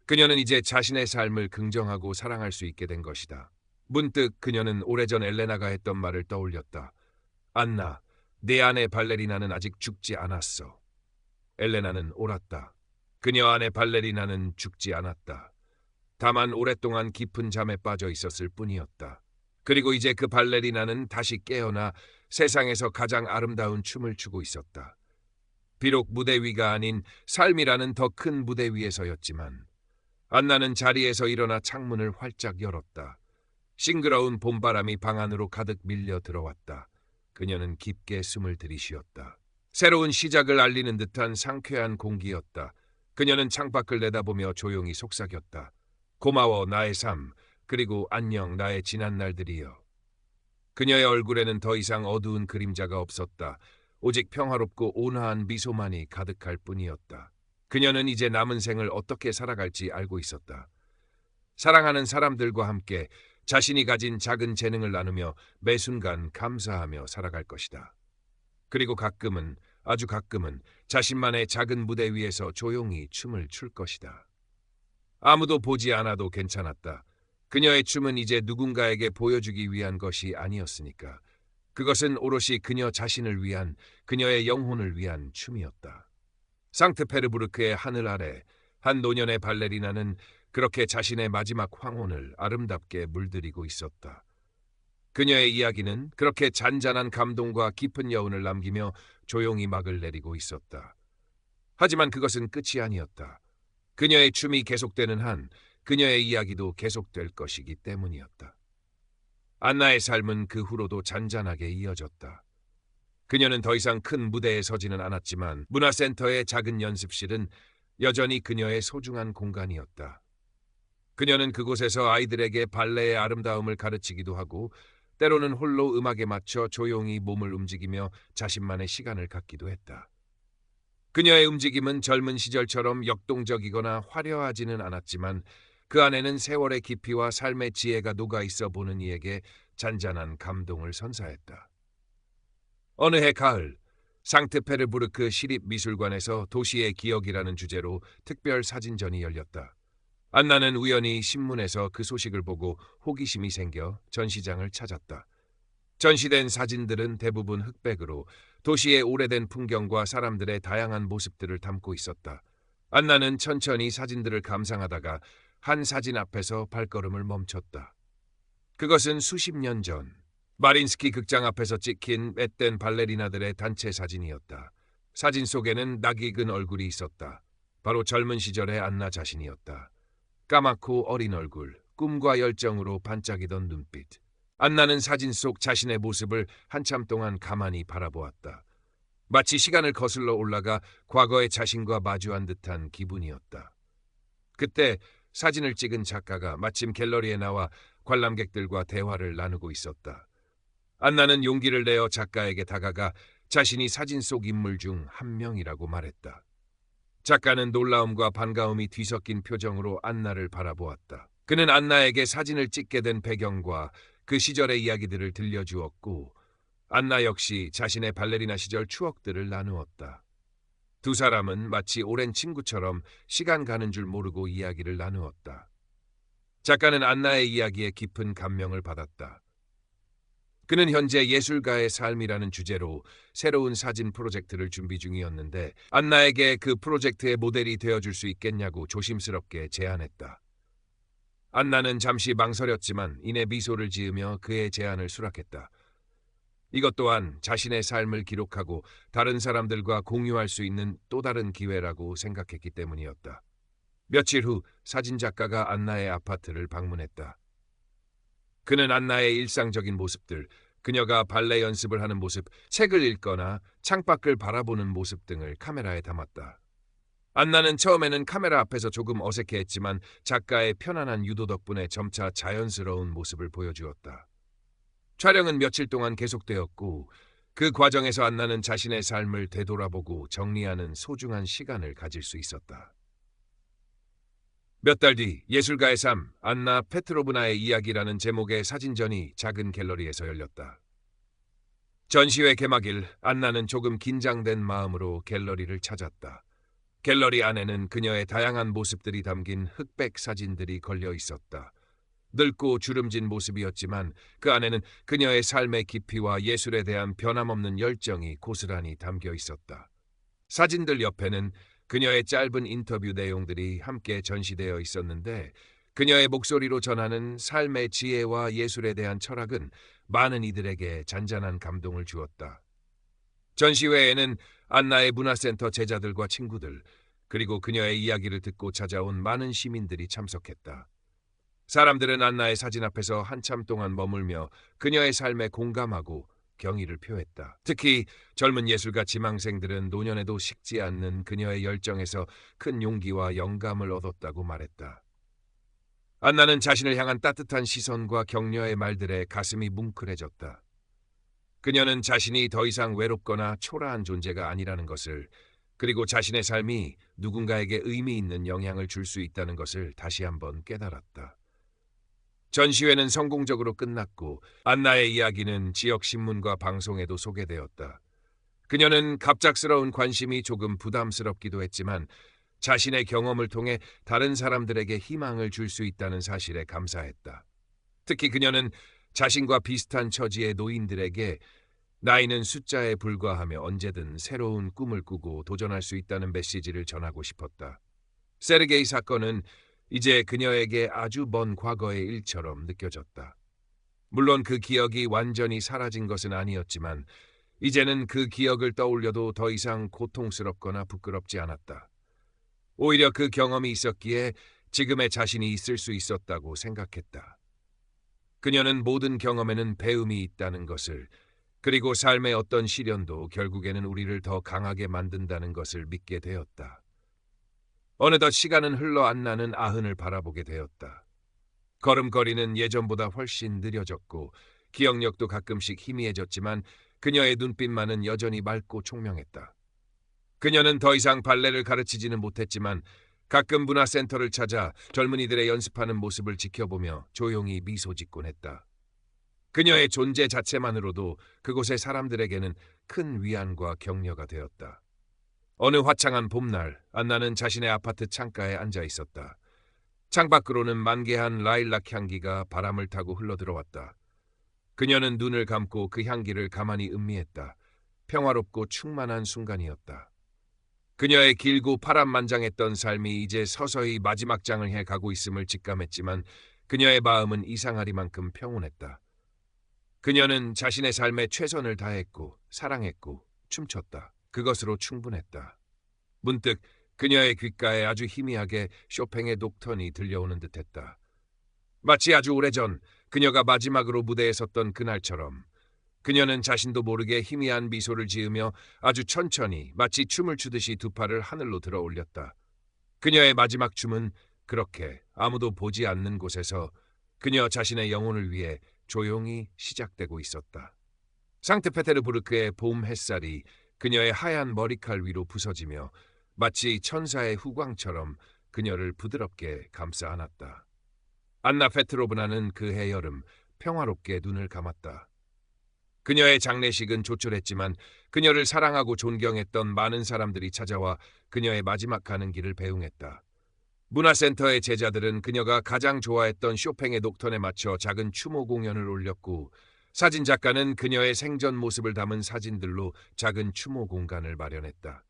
A: 그녀는 이제 자신의 삶을 긍정하고 사랑할 수 있게 된 것이다. 문득 그녀는 오래전 엘레나가 했던 말을 떠올렸다. 안나, 내 안의 발레리나는 아직 죽지 않았어. 엘레나는 옳았다. 그녀 안의 발레리나는 죽지 않았다. 다만 오랫동안 깊은 잠에 빠져 있었을 뿐이었다. 그리고 이제 그 발레리나는 다시 깨어나 세상에서 가장 아름다운 춤을 추고 있었다. 비록 무대 위가 아닌 삶이라는 더 큰 무대 위에서였지만 안나는 자리에서 일어나 창문을 활짝 열었다. 싱그러운 봄바람이 방 안으로 가득 밀려 들어왔다. 그녀는 깊게 숨을 들이쉬었다. 새로운 시작을 알리는 듯한 상쾌한 공기였다. 그녀는 창밖을 내다보며 조용히 속삭였다. 고마워 나의 삶, 그리고 안녕 나의 지난 날들이여. 그녀의 얼굴에는 더 이상 어두운 그림자가 없었다. 오직 평화롭고 온화한 미소만이 가득할 뿐이었다. 그녀는 이제 남은 생을 어떻게 살아갈지 알고 있었다. 사랑하는 사람들과 함께 자신이 가진 작은 재능을 나누며 매 순간 감사하며 살아갈 것이다. 그리고 가끔은, 아주 가끔은 자신만의 작은 무대 위에서 조용히 춤을 출 것이다. 아무도 보지 않아도 괜찮았다. 그녀의 춤은 이제 누군가에게 보여주기 위한 것이 아니었으니까. 그것은 오롯이 그녀 자신을 위한, 그녀의 영혼을 위한 춤이었다. 상트페르부르크의 하늘 아래 한 노년의 발레리나는 그렇게 자신의 마지막 황혼을 아름답게 물들이고 있었다. 그녀의 이야기는 그렇게 잔잔한 감동과 깊은 여운을 남기며 조용히 막을 내리고 있었다. 하지만 그것은 끝이 아니었다. 그녀의 춤이 계속되는 한 그녀의 이야기도 계속될 것이기 때문이었다. 안나의 삶은 그 후로도 잔잔하게 이어졌다. 그녀는 더 이상 큰 무대에 서지는 않았지만 문화센터의 작은 연습실은 여전히 그녀의 소중한 공간이었다. 그녀는 그곳에서 아이들에게 발레의 아름다움을 가르치기도 하고 때로는 홀로 음악에 맞춰 조용히 몸을 움직이며 자신만의 시간을 갖기도 했다. 그녀의 움직임은 젊은 시절처럼 역동적이거나 화려하지는 않았지만 그 안에는 세월의 깊이와 삶의 지혜가 녹아 있어 보는 이에게 잔잔한 감동을 선사했다. 어느 해 가을, 상트페르부르크 시립미술관에서 도시의 기억이라는 주제로 특별 사진전이 열렸다. 안나는 우연히 신문에서 그 소식을 보고 호기심이 생겨 전시장을 찾았다. 전시된 사진들은 대부분 흑백으로 도시의 오래된 풍경과 사람들의 다양한 모습들을 담고 있었다. 안나는 천천히 사진들을 감상하다가 한 사진 앞에서 발걸음을 멈췄다. 그것은 수십 년 전 마린스키 극장 앞에서 찍힌 앳된 발레리나들의 단체 사진이었다. 사진 속에는 낯익은 얼굴이 있었다. 바로 젊은 시절의 안나 자신이었다. 까맣고 어린 얼굴, 꿈과 열정으로 반짝이던 눈빛. 안나는 사진 속 자신의 모습을 한참 동안 가만히 바라보았다. 마치 시간을 거슬러 올라가 과거의 자신과 마주한 듯한 기분이었다. 그때 사진을 찍은 작가가 마침 갤러리에 나와 관람객들과 대화를 나누고 있었다. 안나는 용기를 내어 작가에게 다가가 자신이 사진 속 인물 중 한 명이라고 말했다. 작가는 놀라움과 반가움이 뒤섞인 표정으로 안나를 바라보았다. 그는 안나에게 사진을 찍게 된 배경과 그 시절의 이야기들을 들려주었고 안나 역시 자신의 발레리나 시절 추억들을 나누었다. 두 사람은 마치 오랜 친구처럼 시간 가는 줄 모르고 이야기를 나누었다. 작가는 안나의 이야기에 깊은 감명을 받았다. 그는 현재 예술가의 삶이라는 주제로 새로운 사진 프로젝트를 준비 중이었는데 안나에게 그 프로젝트의 모델이 되어줄 수 있겠냐고 조심스럽게 제안했다. 안나는 잠시 망설였지만 이내 미소를 지으며 그의 제안을 수락했다. 이것 또한 자신의 삶을 기록하고 다른 사람들과 공유할 수 있는 또 다른 기회라고 생각했기 때문이었다. 며칠 후 사진작가가 안나의 아파트를 방문했다. 그는 안나의 일상적인 모습들, 그녀가 발레 연습을 하는 모습, 책을 읽거나 창밖을 바라보는 모습 등을 카메라에 담았다. 안나는 처음에는 카메라 앞에서 조금 어색해했지만 작가의 편안한 유도 덕분에 점차 자연스러운 모습을 보여주었다. 촬영은 며칠 동안 계속되었고 그 과정에서 안나는 자신의 삶을 되돌아보고 정리하는 소중한 시간을 가질 수 있었다. 몇 달 뒤 예술가의 삶, 안나 페트로브나의 이야기라는 제목의 사진전이 작은 갤러리에서 열렸다. 전시회 개막일, 안나는 조금 긴장된 마음으로 갤러리를 찾았다. 갤러리 안에는 그녀의 다양한 모습들이 담긴 흑백 사진들이 걸려 있었다. 늙고 주름진 모습이었지만 그 안에는 그녀의 삶의 깊이와 예술에 대한 변함없는 열정이 고스란히 담겨 있었다. 사진들 옆에는 그녀의 짧은 인터뷰 내용들이 함께 전시되어 있었는데 그녀의 목소리로 전하는 삶의 지혜와 예술에 대한 철학은 많은 이들에게 잔잔한 감동을 주었다. 전시회에는 안나의 문화센터 제자들과 친구들, 그리고 그녀의 이야기를 듣고 찾아온 많은 시민들이 참석했다. 사람들은 안나의 사진 앞에서 한참 동안 머물며 그녀의 삶에 공감하고 경의를 표했다. 특히 젊은 예술가 지망생들은 노년에도 식지 않는 그녀의 열정에서 큰 용기와 영감을 얻었다고 말했다. 안나는 자신을 향한 따뜻한 시선과 격려의 말들에 가슴이 뭉클해졌다. 그녀는 자신이 더 이상 외롭거나 초라한 존재가 아니라는 것을, 그리고 자신의 삶이 누군가에게 의미 있는 영향을 줄 수 있다는 것을 다시 한번 깨달았다. 전시회는 성공적으로 끝났고 안나의 이야기는 지역 신문과 방송에도 소개되었다. 그녀는 갑작스러운 관심이 조금 부담스럽기도 했지만 자신의 경험을 통해 다른 사람들에게 희망을 줄 수 있다는 사실에 감사했다. 특히 그녀는 자신과 비슷한 처지의 노인들에게 나이는 숫자에 불과하며 언제든 새로운 꿈을 꾸고 도전할 수 있다는 메시지를 전하고 싶었다. 세르게이 사건은 이제 그녀에게 아주 먼 과거의 일처럼 느껴졌다. 물론 그 기억이 완전히 사라진 것은 아니었지만 이제는 그 기억을 떠올려도 더 이상 고통스럽거나 부끄럽지 않았다. 오히려 그 경험이 있었기에 지금의 자신이 있을 수 있었다고 생각했다. 그녀는 모든 경험에는 배움이 있다는 것을, 그리고 삶의 어떤 시련도 결국에는 우리를 더 강하게 만든다는 것을 믿게 되었다. 어느덧 시간은 흘러 안나는 아흔을 바라보게 되었다. 걸음걸이는 예전보다 훨씬 느려졌고 기억력도 가끔씩 희미해졌지만 그녀의 눈빛만은 여전히 맑고 총명했다. 그녀는 더 이상 발레를 가르치지는 못했지만 가끔 문화센터를 찾아 젊은이들의 연습하는 모습을 지켜보며 조용히 미소 짓곤 했다. 그녀의 존재 자체만으로도 그곳의 사람들에게는 큰 위안과 격려가 되었다. 어느 화창한 봄날, 안나는 자신의 아파트 창가에 앉아 있었다. 창밖으로는 만개한 라일락 향기가 바람을 타고 흘러들어왔다. 그녀는 눈을 감고 그 향기를 가만히 음미했다. 평화롭고 충만한 순간이었다. 그녀의 길고 파란만장했던 삶이 이제 서서히 마지막 장을 해 가고 있음을 직감했지만 그녀의 마음은 이상하리만큼 평온했다. 그녀는 자신의 삶에 최선을 다했고 사랑했고 춤췄다. 그것으로 충분했다. 문득 그녀의 귓가에 아주 희미하게 쇼팽의 녹턴이 들려오는 듯했다. 마치 아주 오래전 그녀가 마지막으로 무대에 섰던 그날처럼 그녀는 자신도 모르게 희미한 미소를 지으며 아주 천천히 마치 춤을 추듯이 두 팔을 하늘로 들어 올렸다. 그녀의 마지막 춤은 그렇게 아무도 보지 않는 곳에서 그녀 자신의 영혼을 위해 조용히 시작되고 있었다. 상트페테르부르크의 봄 햇살이 그녀의 하얀 머리칼 위로 부서지며 마치 천사의 후광처럼 그녀를 부드럽게 감싸 안았다. 안나 페트로브나는 그해 여름 평화롭게 눈을 감았다. 그녀의 장례식은 조촐했지만 그녀를 사랑하고 존경했던 많은 사람들이 찾아와 그녀의 마지막 가는 길을 배웅했다. 문화센터의 제자들은 그녀가 가장 좋아했던 쇼팽의 녹턴에 맞춰 작은 추모 공연을 올렸고 사진작가는 그녀의 생전 모습을 담은 사진들로 작은 추모 공간을 마련했다.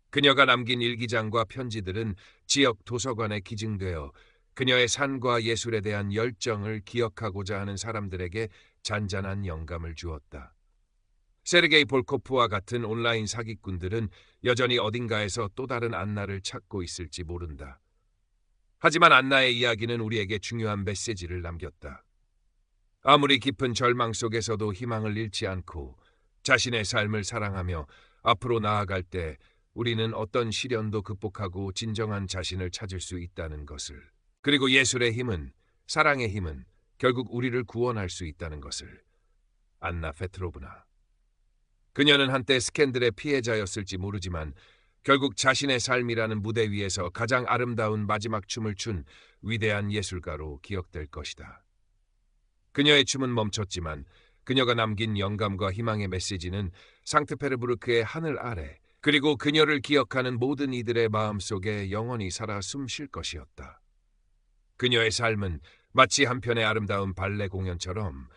A: 그녀가 남긴 일기장과 편지들은 지역 도서관에 기증되어 그녀의 산과 예술에 대한 열정을 기억하고자 하는 사람들에게 잔잔한 영감을 주었다. 세르게이 볼코프와 같은 온라인 사기꾼들은 여전히 어딘가에서 또 다른 안나를 찾고 있을지 모른다. 하지만 안나의 이야기는 우리에게 중요한 메시지를 남겼다. 아무리 깊은 절망 속에서도 희망을 잃지 않고 자신의 삶을 사랑하며 앞으로 나아갈 때 우리는 어떤 시련도 극복하고 진정한 자신을 찾을 수 있다는 것을, 그리고 예술의 힘은, 사랑의 힘은 결국 우리를 구원할 수 있다는 것을. 안나 페트로브나. 그녀는 한때 스캔들의 피해자였을지 모르지만 결국 자신의 삶이라는 무대 위에서 가장 아름다운 마지막 춤을 춘 위대한 예술가로 기억될 것이다. 그녀의 춤은 멈췄지만 그녀가 남긴 영감과 희망의 메시지는 상트페르부르크의 하늘 아래, 그리고 그녀를 기억하는 모든 이들의 마음속에 영원히 살아 숨쉴 것이었다. 그녀의 삶은 마치 한편의 아름다운 발레 공연처럼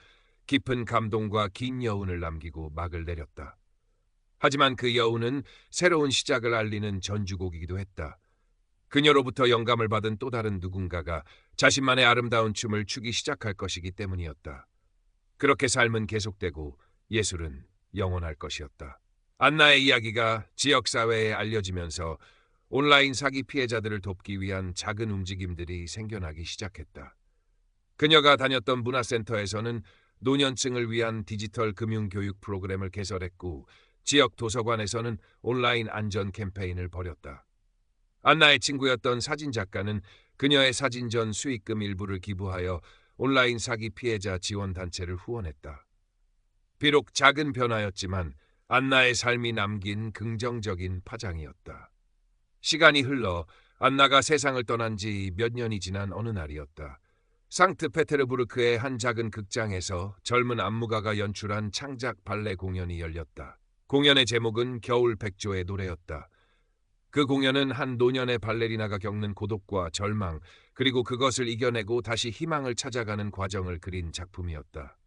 A: 깊은 감동과 긴 여운을 남기고 막을 내렸다. 하지만 그 여운은 새로운 시작을 알리는 전주곡이기도 했다. 그녀로부터 영감을 받은 또 다른 누군가가 자신만의 아름다운 춤을 추기 시작할 것이기 때문이었다. 그렇게 삶은 계속되고 예술은 영원할 것이었다. 안나의 이야기가 지역사회에 알려지면서 온라인 사기 피해자들을 돕기 위한 작은 움직임들이 생겨나기 시작했다. 그녀가 다녔던 문화센터에서는 노년층을 위한 디지털 금융교육 프로그램을 개설했고 지역 도서관에서는 온라인 안전 캠페인을 벌였다. 안나의 친구였던 사진작가는 그녀의 사진전 수익금 일부를 기부하여 온라인 사기 피해자 지원단체를 후원했다. 비록 작은 변화였지만 안나의 삶이 남긴 긍정적인 파장이었다. 시간이 흘러 안나가 세상을 떠난 지 몇 년이 지난 어느 날이었다. 상트페테르부르크의 한 작은 극장에서 젊은 안무가가 연출한 창작 발레 공연이 열렸다. 공연의 제목은 겨울 백조의 노래였다. 그 공연은 한 노년의 발레리나가 겪는 고독과 절망, 그리고 그것을 이겨내고 다시 희망을 찾아가는 과정을 그린 작품이었다.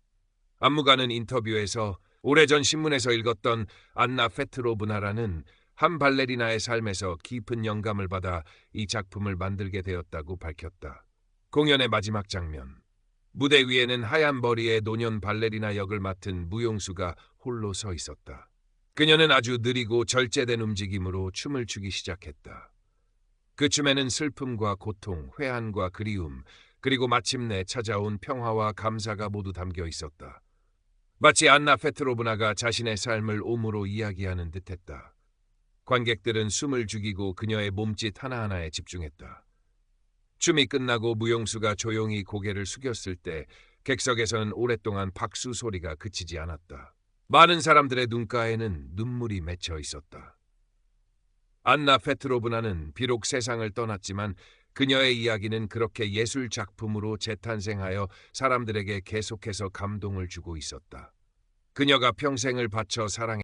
A: 안무가는 인터뷰에서 오래전 신문에서 읽었던 안나 페트로브나라는 한 발레리나의 삶에서 깊은 영감을 받아 이 작품을 만들게 되었다고 밝혔다. 공연의 마지막 장면. 무대 위에는 하얀 머리의 노년 발레리나 역을 맡은 무용수가 홀로 서 있었다. 그녀는 아주 느리고 절제된 움직임으로 춤을 추기 시작했다. 그 춤에는 슬픔과 고통, 회한과 그리움, 그리고 마침내 찾아온 평화와 감사가 모두 담겨 있었다. 마치 안나 페트로브나가 자신의 삶을 옴으로 이야기하는 듯했다. 관객들은 숨을 죽이고 그녀의 몸짓 하나하나에 집중했다. 춤이 끝나고 무용수가 조용히 고개를 숙였을 때 객석에서는 오랫동안 박수 소리가 그치지 않았다. 많은 사람들의 눈가에는 눈물이 맺혀 있었다. 안나 페트로브나는 비록 세상을 떠났지만 그녀의 이야기는 그렇게 예술 작품으로 재탄생하여 사람들에게 계속해서 감동을 주고 있었다. 그녀가 평생을 바쳐 사랑해